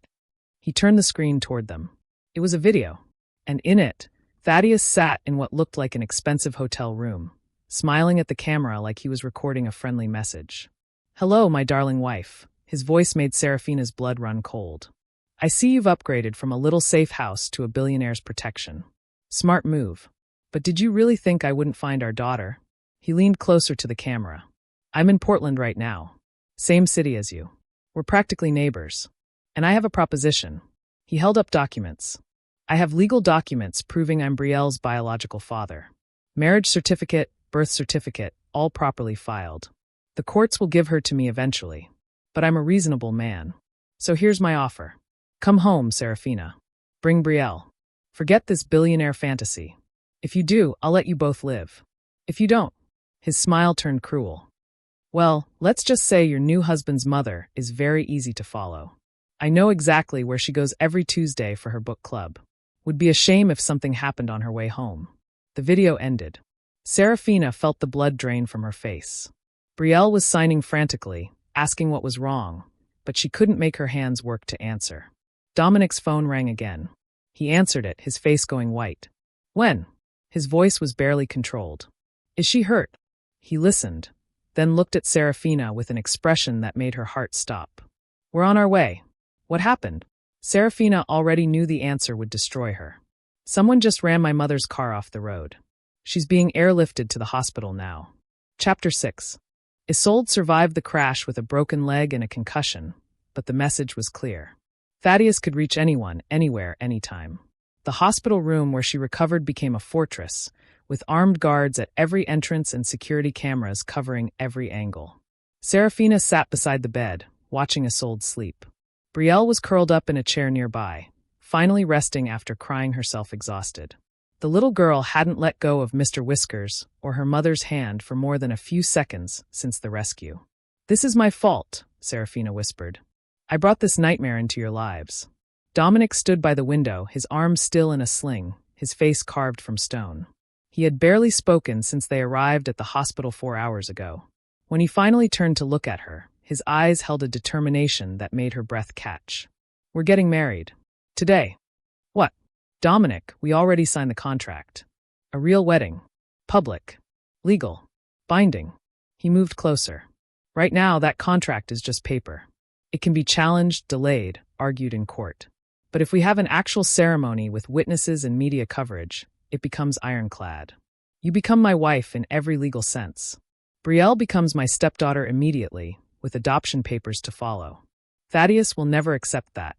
He turned the screen toward them. It was a video. And in it, Thaddeus sat in what looked like an expensive hotel room, smiling at the camera like he was recording a friendly message. Hello, my darling wife. His voice made Seraphina's blood run cold. I see you've upgraded from a little safe house to a billionaire's protection. Smart move. But did you really think I wouldn't find our daughter? He leaned closer to the camera. I'm in Portland right now. Same city as you. We're practically neighbors. And I have a proposition. He held up documents. I have legal documents proving I'm Brielle's biological father. Marriage certificate, birth certificate, all properly filed. The courts will give her to me eventually. But I'm a reasonable man. So here's my offer. Come home, Seraphina. Bring Brielle. Forget this billionaire fantasy. If you do, I'll let you both live. If you don't, his smile turned cruel. Well, let's just say your new husband's mother is very easy to follow. I know exactly where she goes every Tuesday for her book club. Would be a shame if something happened on her way home. The video ended. Seraphina felt the blood drain from her face. Brielle was signing frantically, asking what was wrong, but she couldn't make her hands work to answer. Dominic's phone rang again. He answered it, his face going white. When? His voice was barely controlled. Is she hurt? He listened, then looked at Seraphina with an expression that made her heart stop. We're on our way. What happened? Seraphina already knew the answer would destroy her. Someone just ran my mother's car off the road. She's being airlifted to the hospital now. Chapter 6. Isolde survived the crash with a broken leg and a concussion, but the message was clear. Thaddeus could reach anyone, anywhere, anytime. The hospital room where she recovered became a fortress, with armed guards at every entrance and security cameras covering every angle. Seraphina sat beside the bed, watching Isolde sleep. Brielle was curled up in a chair nearby, finally resting after crying herself exhausted. The little girl hadn't let go of Mr. Whiskers or her mother's hand for more than a few seconds since the rescue. This is my fault, Seraphina whispered. I brought this nightmare into your lives. Dominic stood by the window, his arms still in a sling, his face carved from stone. He had barely spoken since they arrived at the hospital 4 hours ago. When he finally turned to look at her, his eyes held a determination that made her breath catch. We're getting married. Today. What? Dominic, we already signed the contract. A real wedding. Public. Legal. Binding. He moved closer. Right now, that contract is just paper. It can be challenged, delayed, argued in court. But if we have an actual ceremony with witnesses and media coverage, it becomes ironclad. You become my wife in every legal sense. Brielle becomes my stepdaughter immediately, with adoption papers to follow. Thaddeus will never accept that.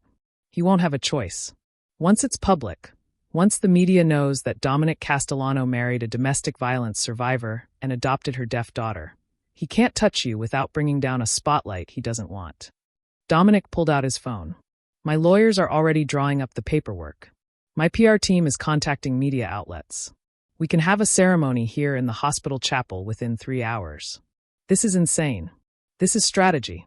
He won't have a choice. Once it's public, once the media knows that Dominic Castellano married a domestic violence survivor and adopted her deaf daughter, he can't touch you without bringing down a spotlight he doesn't want. Dominic pulled out his phone. My lawyers are already drawing up the paperwork. My PR team is contacting media outlets. We can have a ceremony here in the hospital chapel within 3 hours. This is insane. This is strategy.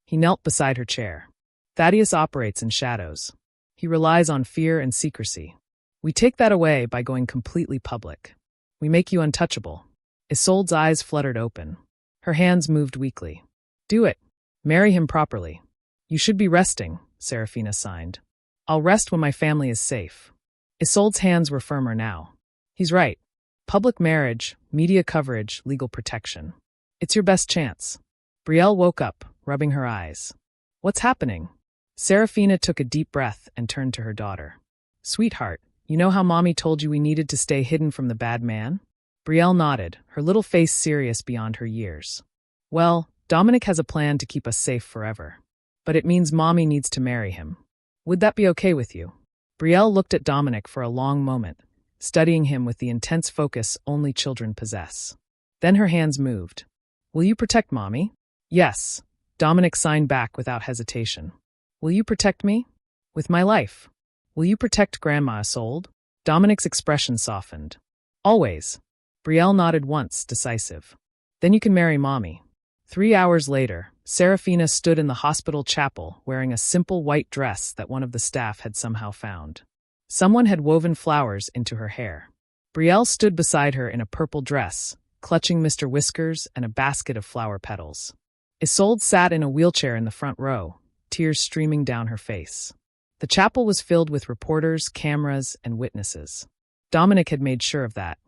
He knelt beside her chair. Thaddeus operates in shadows. He relies on fear and secrecy. We take that away by going completely public. We make you untouchable. Isolde's eyes fluttered open. Her hands moved weakly. Do it. Marry him properly. You should be resting, Seraphina signed. I'll rest when my family is safe. Isolde's hands were firmer now. He's right. Public marriage, media coverage, legal protection. It's your best chance. Brielle woke up, rubbing her eyes. What's happening? Seraphina took a deep breath and turned to her daughter. Sweetheart, you know how Mommy told you we needed to stay hidden from the bad man? Brielle nodded, her little face serious beyond her years. Well, Dominic has a plan to keep us safe forever. But it means Mommy needs to marry him. Would that be okay with you? Brielle looked at Dominic for a long moment, studying him with the intense focus only children possess. Then her hands moved. Will you protect Mommy? Yes. Dominic signed back without hesitation. Will you protect me? With my life. Will you protect Grandma Isolde? Dominic's expression softened. Always. Brielle nodded once, decisive. Then you can marry Mommy. 3 hours later, Seraphina stood in the hospital chapel wearing a simple white dress that one of the staff had somehow found. Someone had woven flowers into her hair. Brielle stood beside her in a purple dress, clutching Mr. Whiskers and a basket of flower petals. Isolde sat in a wheelchair in the front row, tears streaming down her face. The chapel was filled with reporters, cameras, and witnesses. Dominic had made sure of that.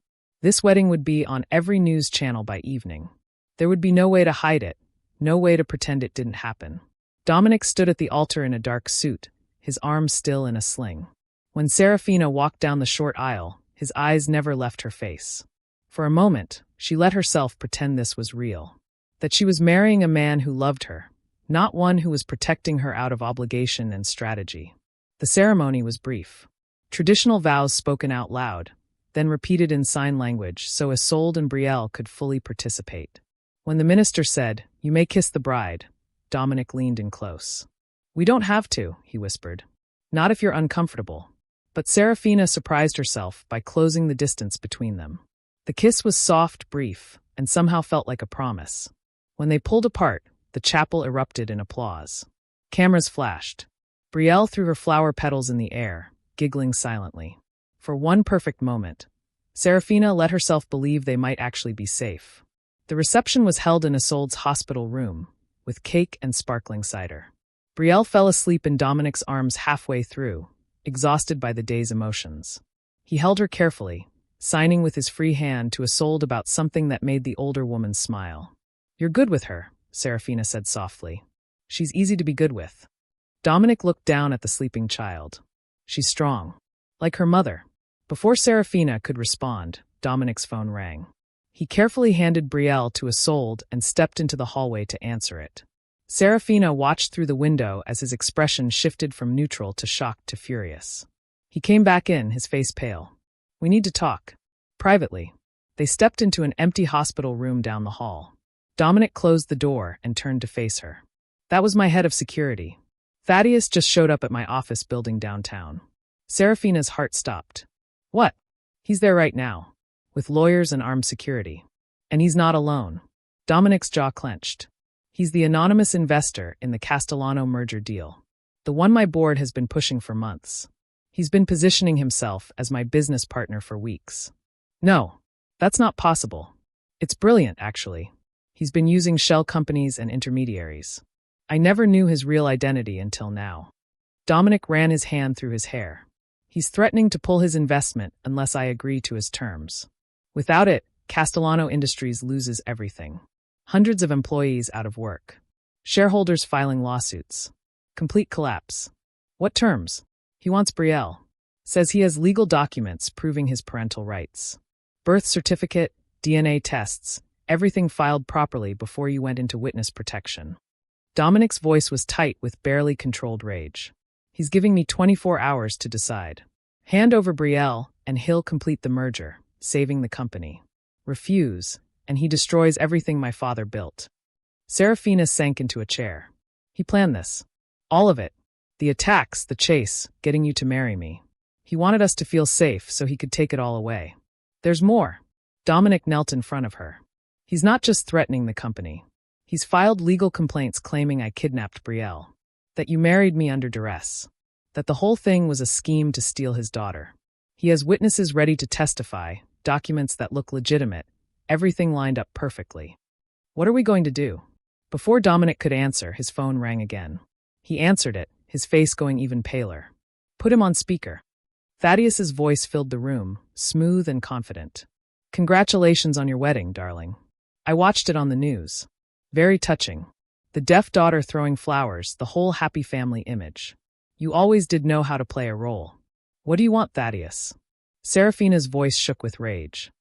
This wedding would be on every news channel by evening. There would be no way to hide it, no way to pretend it didn't happen. Dominic stood at the altar in a dark suit, his arms still in a sling. When Seraphina walked down the short aisle, his eyes never left her face. For a moment, She let herself pretend this was real. That she was marrying a man who loved her, not one who was protecting her out of obligation and strategy. The ceremony was brief. Traditional vows spoken out loud, then repeated in sign language so Isolde and Brielle could fully participate. When the minister said, "You may kiss the bride," Dominic leaned in close. "We don't have to," he whispered. "Not if you're uncomfortable." But Seraphina surprised herself by closing the distance between them. The kiss was soft, brief, and somehow felt like a promise. When they pulled apart, the chapel erupted in applause. Cameras flashed. Brielle threw her flower petals in the air, giggling silently. For one perfect moment, Seraphina let herself believe they might actually be safe. The reception was held in Isolde's hospital room, with cake and sparkling cider. Brielle fell asleep in Dominic's arms halfway through, exhausted by the day's emotions. He held her carefully, signing with his free hand to Isolde about something that made the older woman smile. "You're good with her," Seraphina said softly. "She's easy to be good with." Dominic looked down at the sleeping child. "She's strong. Like her mother." Before Seraphina could respond, Dominic's phone rang. He carefully handed Brielle to Isolde and stepped into the hallway to answer it. Seraphina watched through the window as his expression shifted from neutral to shocked to furious. He came back in, his face pale. "We need to talk. Privately." They stepped into an empty hospital room down the hall. Dominic closed the door and turned to face her. "That was my head of security. Thaddeus just showed up at my office building downtown." Seraphina's heart stopped. "What?" "He's there right now, with lawyers and armed security. And he's not alone." Dominic's jaw clenched. "He's the anonymous investor in the Castellano merger deal. The one my board has been pushing for months. He's been positioning himself as my business partner for weeks." "No, that's not possible." "It's brilliant, actually. He's been using shell companies and intermediaries. I never knew his real identity until now." Dominic ran his hand through his hair. "He's threatening to pull his investment unless I agree to his terms. Without it, Castellano Industries loses everything. Hundreds of employees out of work. Shareholders filing lawsuits. Complete collapse." "What terms?" "He wants Brielle. Says he has legal documents proving his parental rights. Birth certificate, DNA tests, everything filed properly before you went into witness protection." Dominic's voice was tight with barely controlled rage. "He's giving me 24 hours to decide. Hand over Brielle, and he'll complete the merger, saving the company. Refuse, and he destroys everything my father built." Seraphina sank into a chair. "He planned this. All of it. The attacks, the chase, getting you to marry me. He wanted us to feel safe so he could take it all away. There's more." Dominic knelt in front of her. "He's not just threatening the company. He's filed legal complaints claiming I kidnapped Brielle. That you married me under duress. That the whole thing was a scheme to steal his daughter. He has witnesses ready to testify, documents that look legitimate, everything lined up perfectly. What are we going to do?" Before Dominic could answer, his phone rang again. He answered it, his face going even paler. "Put him on speaker." Thaddeus's voice filled the room, smooth and confident. "Congratulations on your wedding, darling. I watched it on the news. Very touching. The deaf daughter throwing flowers, the whole happy family image. You always did know how to play a role. What do you want, Thaddeus?" Seraphina's voice shook with rage.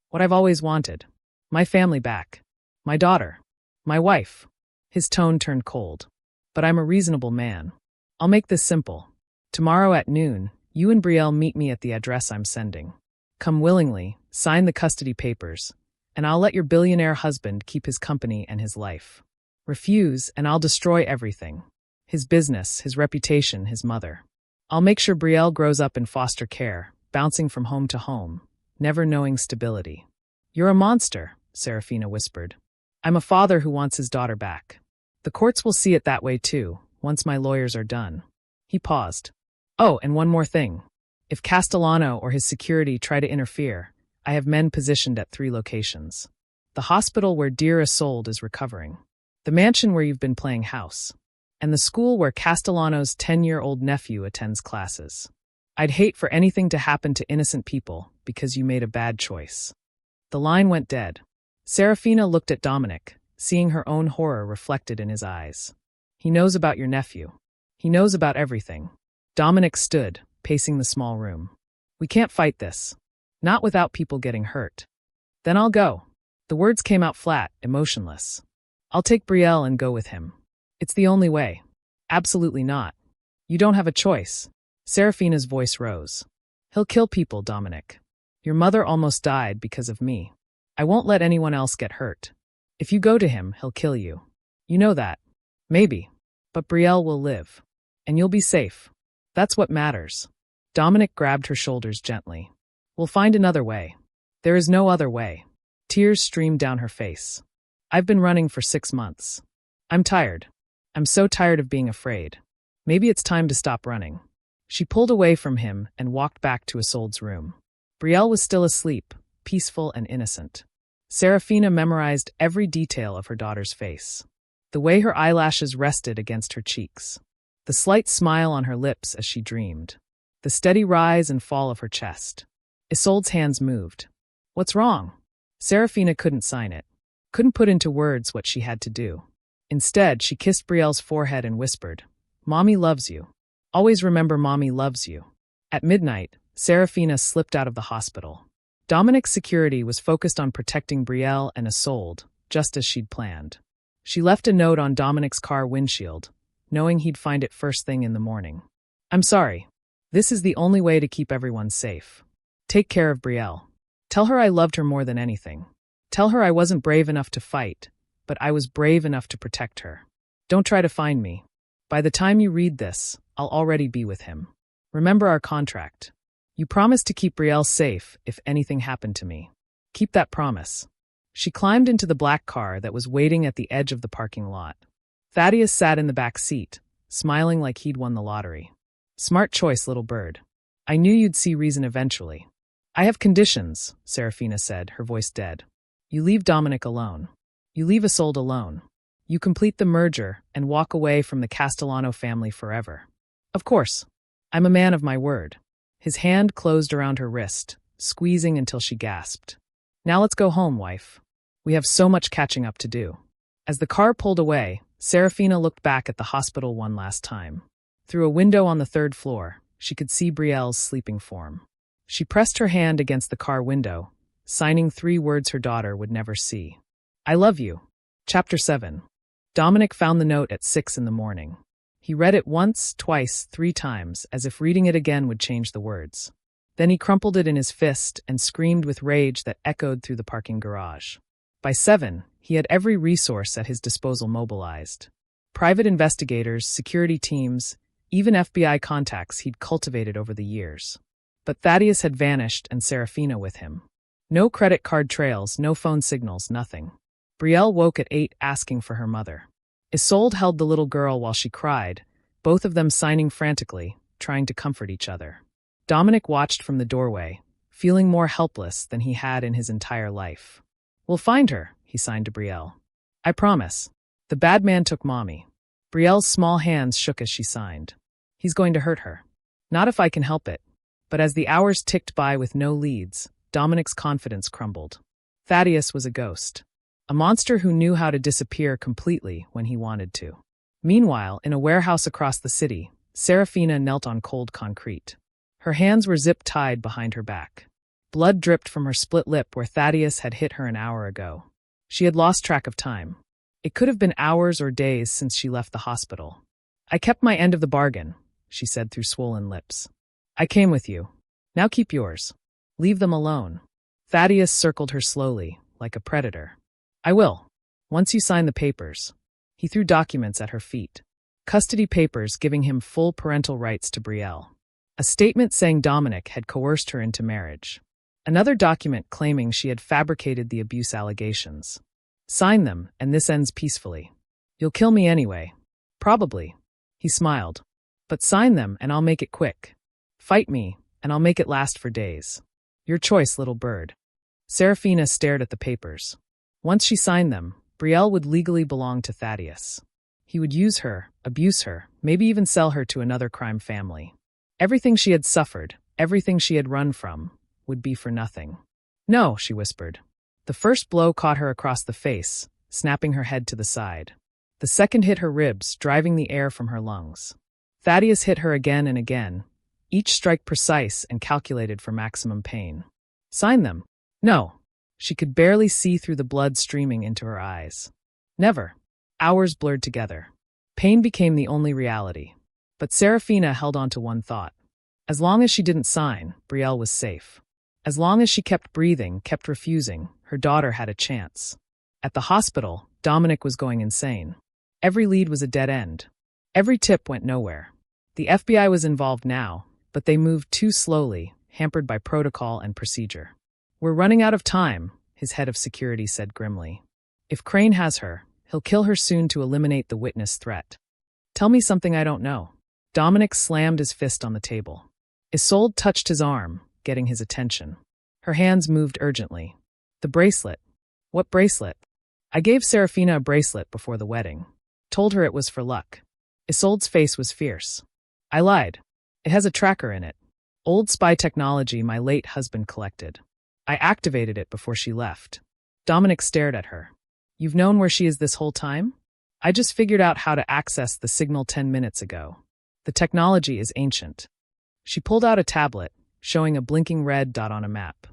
"What I've always wanted. My family back. My daughter. My wife." His tone turned cold. "But I'm a reasonable man. I'll make this simple. Tomorrow at noon, you and Brielle meet me at the address I'm sending. Come willingly, sign the custody papers, and I'll let your billionaire husband keep his company and his life. Refuse, and I'll destroy everything. His business, his reputation, his mother. I'll make sure Brielle grows up in foster care, bouncing from home to home, never knowing stability." "You're a monster," Seraphina whispered. "I'm a father who wants his daughter back. The courts will see it that way too, once my lawyers are done." He paused. "Oh, and one more thing. If Castellano or his security try to interfere, I have men positioned at 3 locations. The hospital where dear Isolde is recovering. The mansion where you've been playing house. And the school where Castellano's 10-year-old nephew attends classes. I'd hate for anything to happen to innocent people because you made a bad choice." The line went dead. Seraphina looked at Dominic, seeing her own horror reflected in his eyes. "He knows about your nephew. He knows about everything." Dominic stood, pacing the small room. "We can't fight this. Not without people getting hurt." "Then I'll go." The words came out flat, emotionless. I'll take Brielle and go with him. It's the only way. Absolutely not. You don't have a choice. Seraphina's voice rose. He'll kill people, Dominic. Your mother almost died because of me. I won't let anyone else get hurt. If you go to him, he'll kill you. You know that. Maybe. But Brielle will live. And you'll be safe. That's what matters. Dominic grabbed her shoulders gently. We'll find another way. There is no other way. Tears streamed down her face. I've been running for 6 months. I'm tired. I'm so tired of being afraid. Maybe it's time to stop running. She pulled away from him and walked back to Isolde's room. Brielle was still asleep, peaceful and innocent. Seraphina memorized every detail of her daughter's face. The way her eyelashes rested against her cheeks. The slight smile on her lips as she dreamed. The steady rise and fall of her chest. Isolde's hands moved. What's wrong? Seraphina couldn't sign it. Couldn't put into words what she had to do. Instead, she kissed Brielle's forehead and whispered, Mommy loves you. Always remember Mommy loves you. At midnight, Seraphina slipped out of the hospital. Dominic's security was focused on protecting Brielle and Isolde, just as she'd planned. She left a note on Dominic's car windshield, knowing he'd find it first thing in the morning. I'm sorry. This is the only way to keep everyone safe. Take care of Brielle. Tell her I loved her more than anything. Tell her I wasn't brave enough to fight, but I was brave enough to protect her. Don't try to find me. By the time you read this, I'll already be with him. Remember our contract. You promised to keep Brielle safe if anything happened to me. Keep that promise. She climbed into the black car that was waiting at the edge of the parking lot. Thaddeus sat in the back seat, smiling like he'd won the lottery. Smart choice, little bird. I knew you'd see reason eventually. I have conditions, Seraphina said, her voice dead. You leave Dominic alone. You leave Isolde alone. You complete the merger and walk away from the Castellano family forever. Of course. I'm a man of my word. His hand closed around her wrist, squeezing until she gasped. Now let's go home, wife. We have so much catching up to do. As the car pulled away, Seraphina looked back at the hospital one last time. Through a window on the 3rd floor, she could see Brielle's sleeping form. She pressed her hand against the car window, signing 3 words her daughter would never see. I love you. Chapter 7. Dominic found the note at 6 in the morning. He read it once, twice, 3 times, as if reading it again would change the words. Then he crumpled it in his fist and screamed with rage that echoed through the parking garage. By 7, he had every resource at his disposal mobilized. Private investigators, security teams, even FBI contacts he'd cultivated over the years. But Thaddeus had vanished and Seraphina with him. No credit card trails, no phone signals, nothing. Brielle woke at 8 asking for her mother. Isolde held the little girl while she cried, both of them signing frantically, trying to comfort each other. Dominic watched from the doorway, feeling more helpless than he had in his entire life. We'll find her, he signed to Brielle. I promise. The bad man took Mommy. Brielle's small hands shook as she signed. He's going to hurt her. Not if I can help it. But as the hours ticked by with no leads, Dominic's confidence crumbled. Thaddeus was a ghost. A monster who knew how to disappear completely when he wanted to. Meanwhile, in a warehouse across the city, Seraphina knelt on cold concrete. Her hands were zip-tied behind her back. Blood dripped from her split lip where Thaddeus had hit her an hour ago. She had lost track of time. It could have been hours or days since she left the hospital. I kept my end of the bargain, she said through swollen lips. I came with you. Now keep yours. Leave them alone. Thaddeus circled her slowly, like a predator. I will. Once you sign the papers. He threw documents at her feet. Custody papers giving him full parental rights to Brielle. A statement saying Dominic had coerced her into marriage. Another document claiming she had fabricated the abuse allegations. Sign them, and this ends peacefully. You'll kill me anyway. Probably. He smiled. But sign them, and I'll make it quick. Fight me, and I'll make it last for days. Your choice, little bird. Seraphina stared at the papers. Once she signed them, Brielle would legally belong to Thaddeus. He would use her, abuse her, maybe even sell her to another crime family. Everything she had suffered, everything she had run from, would be for nothing. No, she whispered. The first blow caught her across the face, snapping her head to the side. The second hit her ribs, driving the air from her lungs. Thaddeus hit her again and again, each strike precise and calculated for maximum pain. Sign them. No. She could barely see through the blood streaming into her eyes. Never. Hours blurred together. Pain became the only reality. But Seraphina held on to one thought. As long as she didn't sign, Brielle was safe. As long as she kept breathing, kept refusing, her daughter had a chance. At the hospital, Dominic was going insane. Every lead was a dead end. Every tip went nowhere. The FBI was involved now, but they moved too slowly, hampered by protocol and procedure. "We're running out of time," his head of security said grimly. "If Crane has her, he'll kill her soon to eliminate the witness threat." "Tell me something I don't know." Dominic slammed his fist on the table. Isolde touched his arm, getting his attention. Her hands moved urgently. "The bracelet." "What bracelet?" "I gave Seraphina a bracelet before the wedding. Told her it was for luck." Isolde's face was fierce. "I lied. It has a tracker in it. Old spy technology my late husband collected. I activated it before she left." Dominic stared at her. "You've known where she is this whole time?" "I just figured out how to access the signal 10 minutes ago. The technology is ancient." She pulled out a tablet, showing a blinking red dot on a map.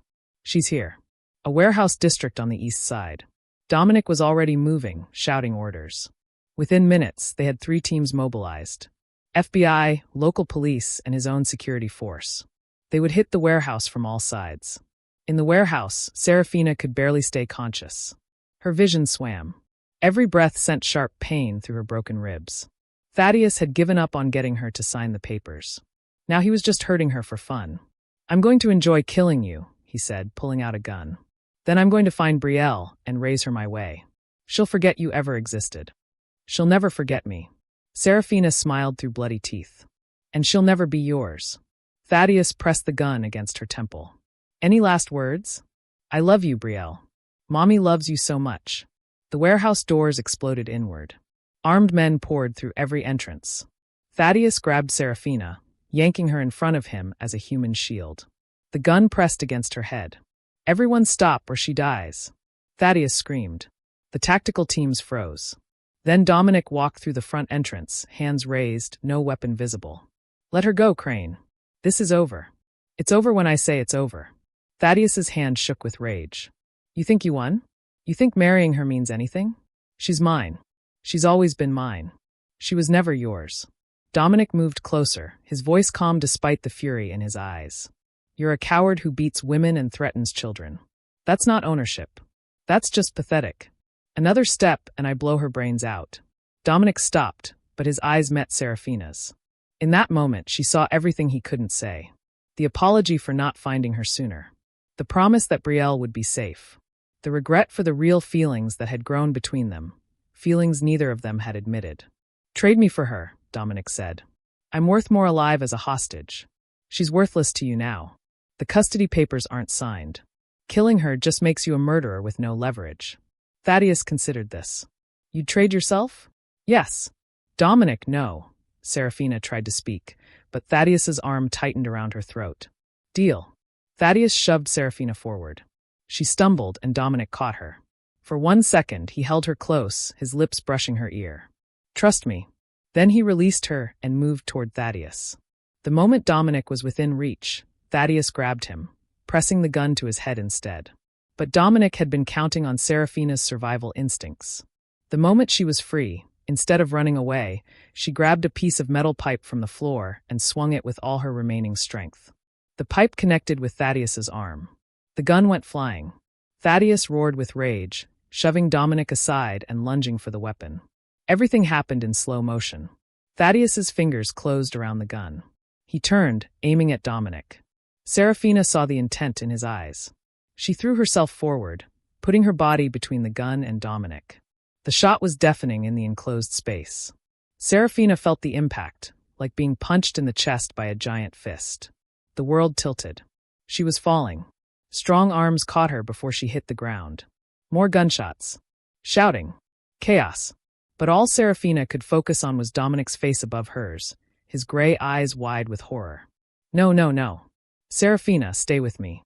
"She's here. A warehouse district on the east side." Dominic was already moving, shouting orders. Within minutes, they had 3 teams mobilized. FBI, local police, and his own security force. They would hit the warehouse from all sides. In the warehouse, Seraphina could barely stay conscious. Her vision swam. Every breath sent sharp pain through her broken ribs. Thaddeus had given up on getting her to sign the papers. Now he was just hurting her for fun. "I'm going to enjoy killing you," he said, pulling out a gun. "Then I'm going to find Brielle and raise her my way. She'll forget you ever existed. She'll never forget me." Seraphina smiled through bloody teeth. "And she'll never be yours." Thaddeus pressed the gun against her temple. "Any last words?" "I love you, Brielle. Mommy loves you so much." The warehouse doors exploded inward. Armed men poured through every entrance. Thaddeus grabbed Seraphina, yanking her in front of him as a human shield. The gun pressed against her head. "Everyone stop or she dies." Thaddeus screamed. The tactical teams froze. Then Dominic walked through the front entrance, hands raised, no weapon visible. "Let her go, Crane. This is over. It's over when I say it's over." Thaddeus's hand shook with rage. "You think you won? You think marrying her means anything? She's mine. She's always been mine. She was never yours." Dominic moved closer, his voice calm despite the fury in his eyes. "You're a coward who beats women and threatens children. That's not ownership. That's just pathetic. Another step and I blow her brains out." Dominic stopped, but his eyes met Seraphina's. In that moment, she saw everything he couldn't say. The apology for not finding her sooner. The promise that Brielle would be safe. The regret for the real feelings that had grown between them. Feelings neither of them had admitted. "Trade me for her," Dominic said. "I'm worth more alive as a hostage. She's worthless to you now. The custody papers aren't signed. Killing her just makes you a murderer with no leverage." Thaddeus considered this. "You'd trade yourself?" "Yes." "Dominic, no." Seraphina tried to speak, but Thaddeus's arm tightened around her throat. "Deal." Thaddeus shoved Seraphina forward. She stumbled and Dominic caught her. For 1 second, he held her close, his lips brushing her ear. "Trust me." Then he released her and moved toward Thaddeus. The moment Dominic was within reach, Thaddeus grabbed him, pressing the gun to his head instead. But Dominic had been counting on Seraphina's survival instincts. The moment she was free, instead of running away, she grabbed a piece of metal pipe from the floor and swung it with all her remaining strength. The pipe connected with Thaddeus's arm. The gun went flying. Thaddeus roared with rage, shoving Dominic aside and lunging for the weapon. Everything happened in slow motion. Thaddeus's fingers closed around the gun. He turned, aiming at Dominic. Seraphina saw the intent in his eyes. She threw herself forward, putting her body between the gun and Dominic. The shot was deafening in the enclosed space. Seraphina felt the impact, like being punched in the chest by a giant fist. The world tilted. She was falling. Strong arms caught her before she hit the ground. More gunshots. Shouting. Chaos. But all Seraphina could focus on was Dominic's face above hers, his gray eyes wide with horror. "No, no, no. Seraphina, stay with me."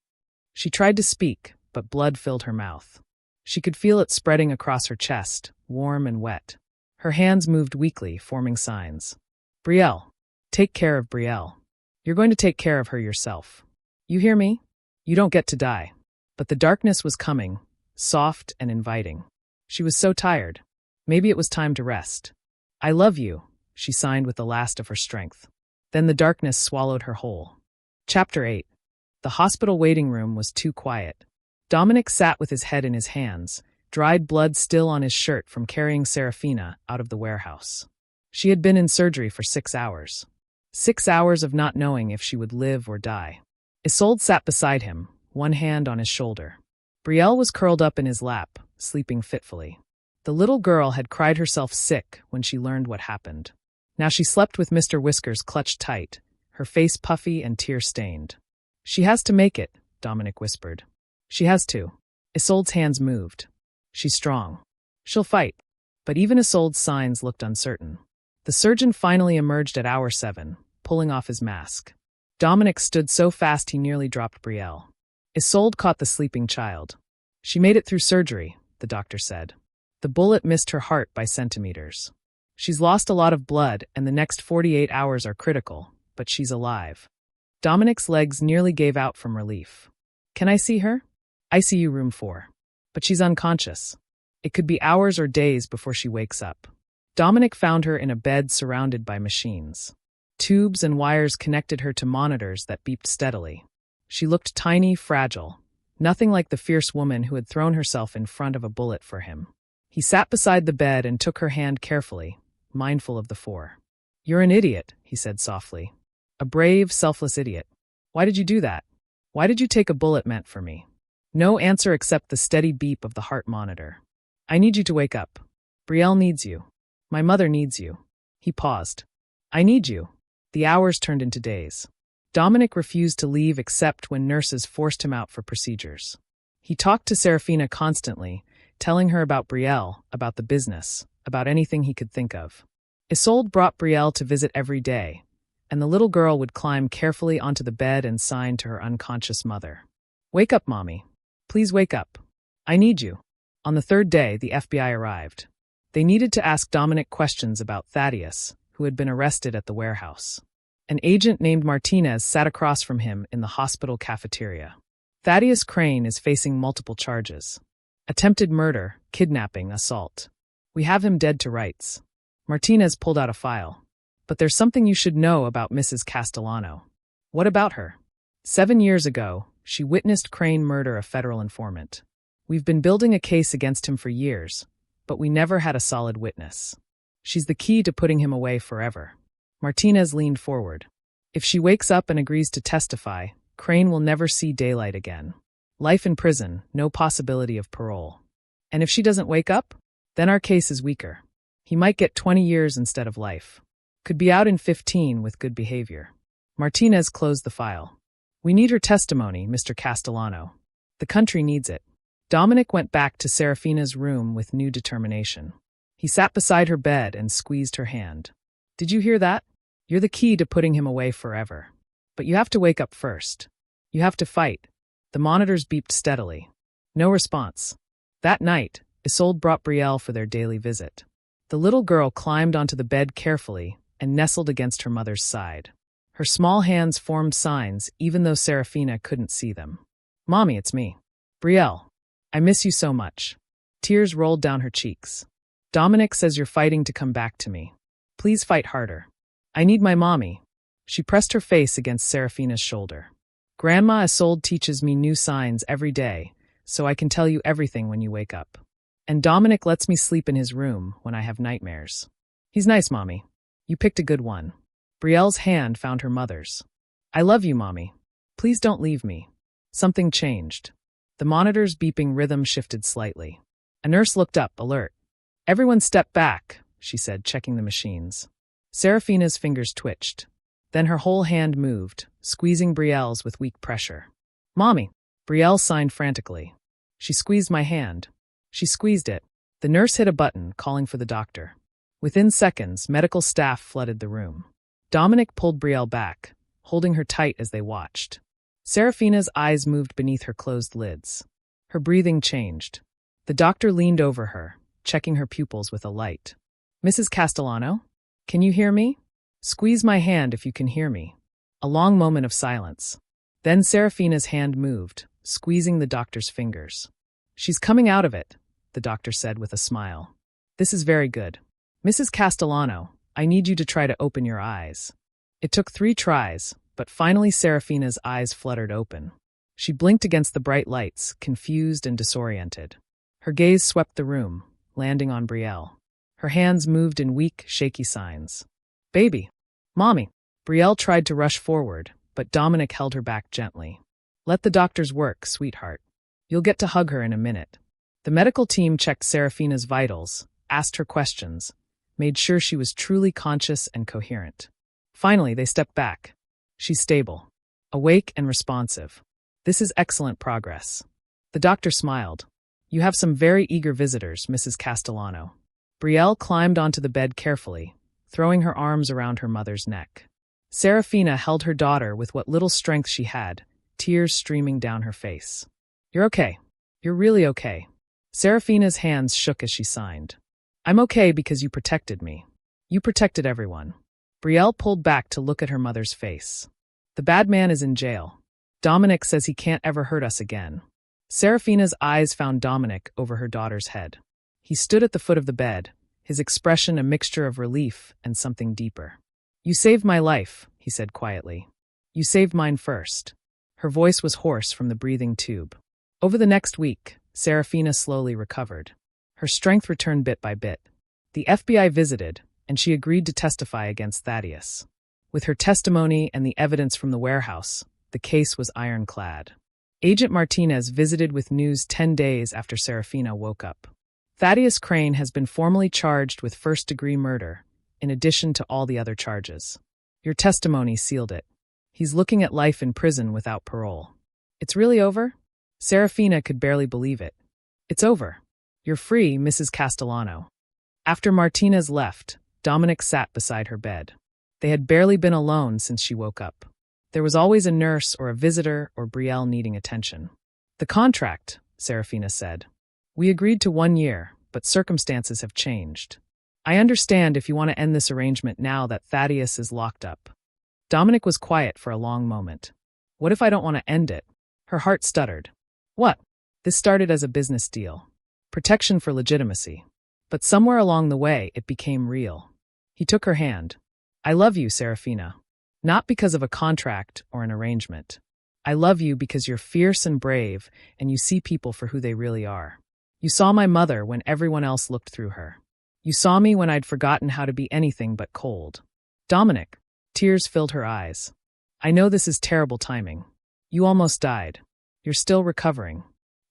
She tried to speak, but blood filled her mouth. She could feel it spreading across her chest, warm and wet. Her hands moved weakly, forming signs. "Brielle. Take care of Brielle. You're going to take care of her yourself. You hear me? You don't get to die." But the darkness was coming, soft and inviting. She was so tired. Maybe it was time to rest. "I love you," she signed with the last of her strength. Then the darkness swallowed her whole. Chapter 8. The hospital waiting room was too quiet. Dominic sat with his head in his hands, dried blood still on his shirt from carrying Seraphina out of the warehouse. She had been in surgery for 6 hours. 6 hours of not knowing if she would live or die. Isolde sat beside him, one hand on his shoulder. Brielle was curled up in his lap, sleeping fitfully. The little girl had cried herself sick when she learned what happened. Now she slept with Mr. Whiskers clutched tight, her face puffy and tear-stained. "She has to make it," Dominic whispered. "She has to." Isolde's hands moved. "She's strong. She'll fight." But even Isolde's signs looked uncertain. The surgeon finally emerged at hour 7, pulling off his mask. Dominic stood so fast he nearly dropped Brielle. Isolde caught the sleeping child. "She made it through surgery," the doctor said. "The bullet missed her heart by centimeters. She's lost a lot of blood, and the next 48 hours are critical, but she's alive." Dominic's legs nearly gave out from relief. "Can I see her?" "ICU room 4. But she's unconscious. It could be hours or days before she wakes up." Dominic found her in a bed surrounded by machines. Tubes and wires connected her to monitors that beeped steadily. She looked tiny, fragile, nothing like the fierce woman who had thrown herself in front of a bullet for him. He sat beside the bed and took her hand carefully, mindful of the 4. "You're an idiot," he said softly. "A brave, selfless idiot. Why did you do that? Why did you take a bullet meant for me?" No answer except the steady beep of the heart monitor. "I need you to wake up. Brielle needs you. My mother needs you." He paused. "I need you." The hours turned into days. Dominic refused to leave except when nurses forced him out for procedures. He talked to Seraphina constantly, telling her about Brielle, about the business, about anything he could think of. Isolde brought Brielle to visit every day, and the little girl would climb carefully onto the bed and sign to her unconscious mother. "Wake up, Mommy. Please wake up. I need you." On the 3rd day, the FBI arrived. They needed to ask Dominic questions about Thaddeus, who had been arrested at the warehouse. An agent named Martinez sat across from him in the hospital cafeteria. Thaddeus Crane is facing multiple charges. Attempted murder, kidnapping, assault. We have him dead to rights. Martinez pulled out a file. "But there's something you should know about Mrs. Castellano." "What about her?" 7 years ago, she witnessed Crane murder a federal informant. We've been building a case against him for years, but we never had a solid witness. She's the key to putting him away forever." Martinez leaned forward. "If she wakes up and agrees to testify, Crane will never see daylight again. Life in prison, no possibility of parole. And if she doesn't wake up, then our case is weaker. He might get 20 years instead of life. Could be out in 15 with good behavior." Martinez closed the file. "We need her testimony, Mr. Castellano. The country needs it." Dominic went back to Seraphina's room with new determination. He sat beside her bed and squeezed her hand. "Did you hear that? You're the key to putting him away forever. But you have to wake up first. You have to fight." The monitors beeped steadily. No response. That night, Isolde brought Brielle for their daily visit. The little girl climbed onto the bed carefully and nestled against her mother's side. Her small hands formed signs even though Seraphina couldn't see them. "Mommy, it's me. Brielle. I miss you so much." Tears rolled down her cheeks. "Dominic says you're fighting to come back to me. Please fight harder. I need my mommy." She pressed her face against Seraphina's shoulder. "Grandma Isolde teaches me new signs every day, so I can tell you everything when you wake up. And Dominic lets me sleep in his room when I have nightmares. He's nice, Mommy. You picked a good one." Brielle's hand found her mother's. "I love you, Mommy. Please don't leave me." Something changed. The monitor's beeping rhythm shifted slightly. A nurse looked up, alert. "Everyone step back," she said, checking the machines. Seraphina's fingers twitched. Then her whole hand moved, squeezing Brielle's with weak pressure. "Mommy!" Brielle signed frantically. "She squeezed my hand." She squeezed it. The nurse hit a button, calling for the doctor. Within seconds, medical staff flooded the room. Dominic pulled Brielle back, holding her tight as they watched. Seraphina's eyes moved beneath her closed lids. Her breathing changed. The doctor leaned over her, checking her pupils with a light. "Mrs. Castellano? Can you hear me? Squeeze my hand if you can hear me." A long moment of silence. Then Seraphina's hand moved, squeezing the doctor's fingers. "She's coming out of it," the doctor said with a smile. "This is very good. Mrs. Castellano, I need you to try to open your eyes." It took 3 tries, but finally Seraphina's eyes fluttered open. She blinked against the bright lights, confused and disoriented. Her gaze swept the room, landing on Brielle. Her hands moved in weak, shaky signs. "Baby! Mommy!" Brielle tried to rush forward, but Dominic held her back gently. "Let the doctors work, sweetheart. You'll get to hug her in a minute." The medical team checked Seraphina's vitals, asked her questions, made sure she was truly conscious and coherent. Finally, they stepped back. "She's stable, awake and responsive. This is excellent progress." The doctor smiled. "You have some very eager visitors, Mrs. Castellano." Brielle climbed onto the bed carefully, throwing her arms around her mother's neck. Seraphina held her daughter with what little strength she had, tears streaming down her face. "You're okay. You're really okay." Seraphina's hands shook as she signed. "I'm okay because you protected me. You protected everyone." Brielle pulled back to look at her mother's face. "The bad man is in jail. Dominic says he can't ever hurt us again." Seraphina's eyes found Dominic over her daughter's head. He stood at the foot of the bed, his expression a mixture of relief and something deeper. "You saved my life," he said quietly. "You saved mine first." Her voice was hoarse from the breathing tube. Over the next week, Seraphina slowly recovered. Her strength returned bit by bit. The FBI visited, and she agreed to testify against Thaddeus. With her testimony and the evidence from the warehouse, the case was ironclad. Agent Martinez visited with news 10 days after Seraphina woke up. "Thaddeus Crane has been formally charged with first-degree murder, in addition to all the other charges. Your testimony sealed it. He's looking at life in prison without parole." "It's really over?" Seraphina could barely believe it. "It's over. You're free, Mrs. Castellano." After Martinez left, Dominic sat beside her bed. They had barely been alone since she woke up. There was always a nurse or a visitor or Brielle needing attention. "The contract," Seraphina said. "We agreed to 1 year, but circumstances have changed. I understand if you want to end this arrangement now that Thaddeus is locked up." Dominic was quiet for a long moment. "What if I don't want to end it?" Her heart stuttered. "What?" "This started as a business deal. Protection for legitimacy. But somewhere along the way, it became real." He took her hand. "I love you, Seraphina. Not because of a contract or an arrangement. I love you because you're fierce and brave, and you see people for who they really are. You saw my mother when everyone else looked through her. You saw me when I'd forgotten how to be anything but cold." "Dominic." Tears filled her eyes. "I know this is terrible timing. You almost died. You're still recovering.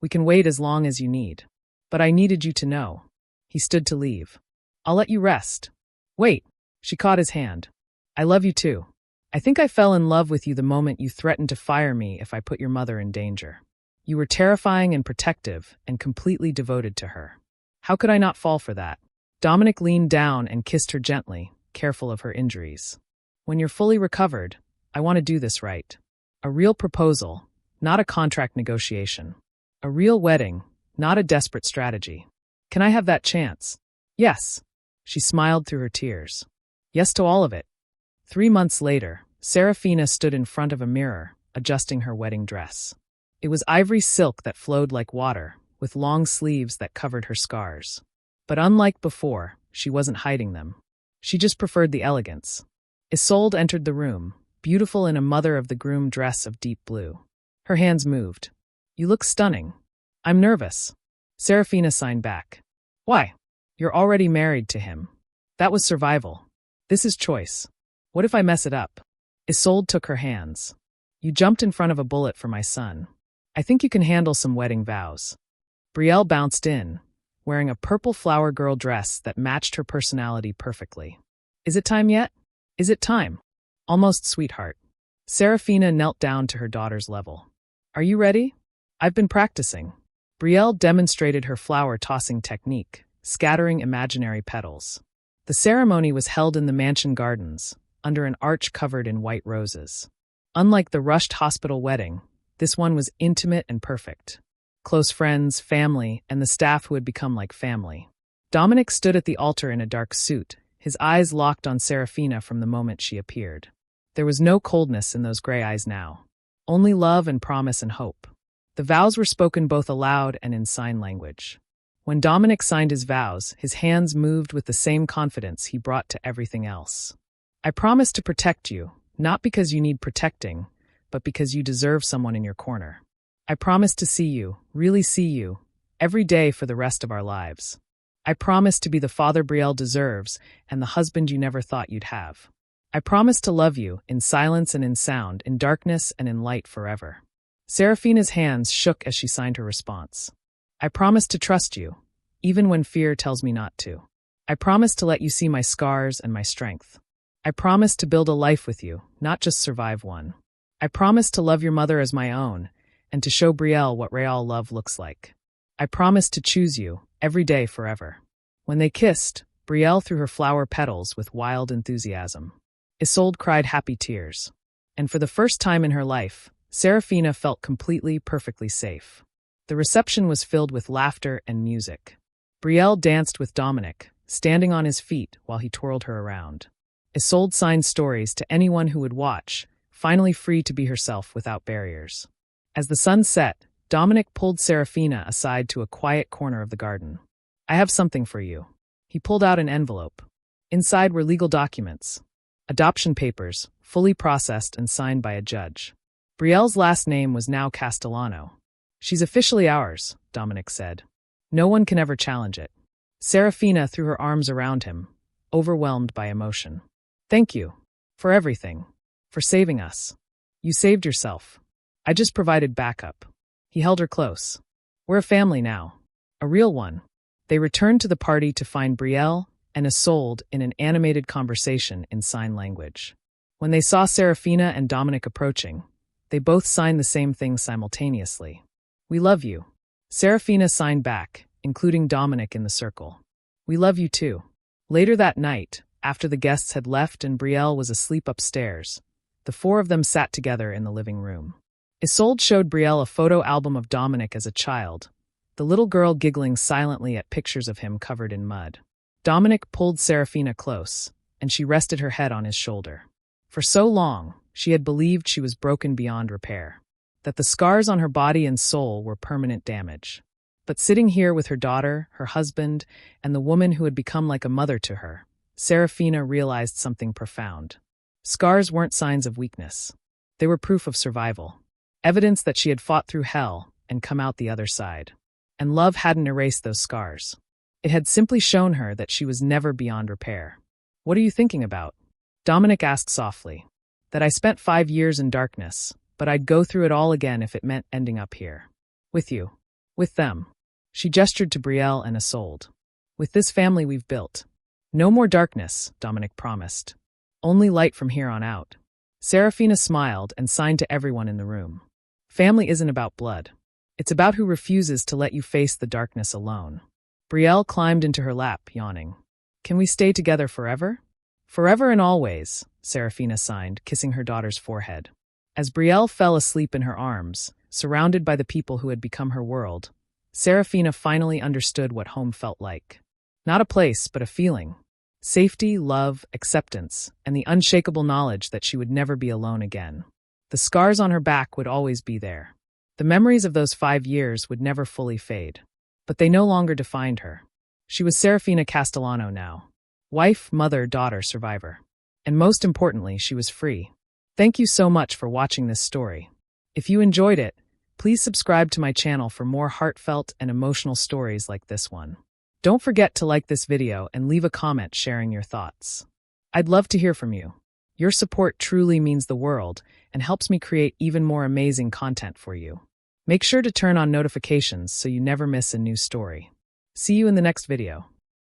We can wait as long as you need. But I needed you to know." He stood to leave. "I'll let you rest." "Wait." She caught his hand. "I love you too. I think I fell in love with you the moment you threatened to fire me if I put your mother in danger. You were terrifying and protective and completely devoted to her. How could I not fall for that?" Dominic leaned down and kissed her gently, careful of her injuries. "When you're fully recovered, I want to do this right. A real proposal, not a contract negotiation. A real wedding, not a desperate strategy. Can I have that chance?" "Yes." She smiled through her tears. "Yes to all of it." 3 months later, Seraphina stood in front of a mirror, adjusting her wedding dress. It was ivory silk that flowed like water, with long sleeves that covered her scars. But unlike before, she wasn't hiding them. She just preferred the elegance. Isolde entered the room, beautiful in a mother-of-the-groom dress of deep blue. Her hands moved. "You look stunning." "I'm nervous." Seraphina signed back. "Why?" "You're already married to him. That was survival. This is choice. What if I mess it up?" Isolde took her hands. "You jumped in front of a bullet for my son. I think you can handle some wedding vows." Brielle bounced in, wearing a purple flower girl dress that matched her personality perfectly. "Is it time yet?" "Is it time?" "Almost, sweetheart." Seraphina knelt down to her daughter's level. "Are you ready?" "I've been practicing." Brielle demonstrated her flower-tossing technique, scattering imaginary petals. The ceremony was held in the mansion gardens, under an arch covered in white roses. Unlike the rushed hospital wedding, this one was intimate and perfect. Close friends, family, and the staff who had become like family. Dominic stood at the altar in a dark suit, his eyes locked on Seraphina from the moment she appeared. There was no coldness in those gray eyes now. Only love and promise and hope. The vows were spoken both aloud and in sign language. When Dominic signed his vows, his hands moved with the same confidence he brought to everything else. I promise to protect you, not because you need protecting, but because you deserve someone in your corner. I promise to see you, really see you, every day for the rest of our lives. I promise to be the father Brielle deserves and the husband you never thought you'd have. I promise to love you, in silence and in sound, in darkness and in light forever. Seraphina's hands shook as she signed her response. I promise to trust you, even when fear tells me not to. I promise to let you see my scars and my strength. I promise to build a life with you, not just survive one. I promise to love your mother as my own, and to show Brielle what real love looks like. I promise to choose you, every day forever. When they kissed, Brielle threw her flower petals with wild enthusiasm. Isolde cried happy tears. And for the first time in her life, Seraphina felt completely, perfectly safe. The reception was filled with laughter and music. Brielle danced with Dominic, standing on his feet while he twirled her around. Isolde signed stories to anyone who would watch, finally free to be herself without barriers. As the sun set, Dominic pulled Seraphina aside to a quiet corner of the garden. I have something for you. He pulled out an envelope. Inside were legal documents. Adoption papers, fully processed and signed by a judge. Brielle's last name was now Castellano. She's officially ours, Dominic said. No one can ever challenge it. Seraphina threw her arms around him, overwhelmed by emotion. Thank you. For everything. For saving us. You saved yourself. I just provided backup. He held her close. We're a family now. A real one. They returned to the party to find Brielle and Isolde in an animated conversation in sign language. When they saw Seraphina and Dominic approaching, they both signed the same thing simultaneously. We love you. Seraphina signed back, including Dominic in the circle. We love you too. Later that night, after the guests had left and Brielle was asleep upstairs, the four of them sat together in the living room. Isolde showed Brielle a photo album of Dominic as a child, the little girl giggling silently at pictures of him covered in mud. Dominic pulled Seraphina close, and she rested her head on his shoulder. For so long, she had believed she was broken beyond repair, that the scars on her body and soul were permanent damage. But sitting here with her daughter, her husband, and the woman who had become like a mother to her, Seraphina realized something profound. Scars weren't signs of weakness. They were proof of survival. Evidence that she had fought through hell and come out the other side. And love hadn't erased those scars. It had simply shown her that she was never beyond repair. What are you thinking about? Dominic asked softly. That I spent 5 years in darkness, but I'd go through it all again if it meant ending up here. With you. With them. She gestured to Brielle and Isolde. With this family we've built. No more darkness, Dominic promised. Only light from here on out. Seraphina smiled and signed to everyone in the room. Family isn't about blood. It's about who refuses to let you face the darkness alone. Brielle climbed into her lap, yawning. Can we stay together forever? Forever and always, Seraphina signed, kissing her daughter's forehead. As Brielle fell asleep in her arms, surrounded by the people who had become her world, Seraphina finally understood what home felt like. Not a place, but a feeling. Safety, love, acceptance, and the unshakable knowledge that she would never be alone again. The scars on her back would always be there. The memories of those 5 years would never fully fade. But they no longer defined her. She was Seraphina Castellano now. Wife, mother, daughter, survivor. And most importantly, she was free. Thank you so much for watching this story. If you enjoyed it, please subscribe to my channel for more heartfelt and emotional stories like this one. Don't forget to like this video and leave a comment sharing your thoughts. I'd love to hear from you. Your support truly means the world and helps me create even more amazing content for you. Make sure to turn on notifications so you never miss a new story. See you in the next video.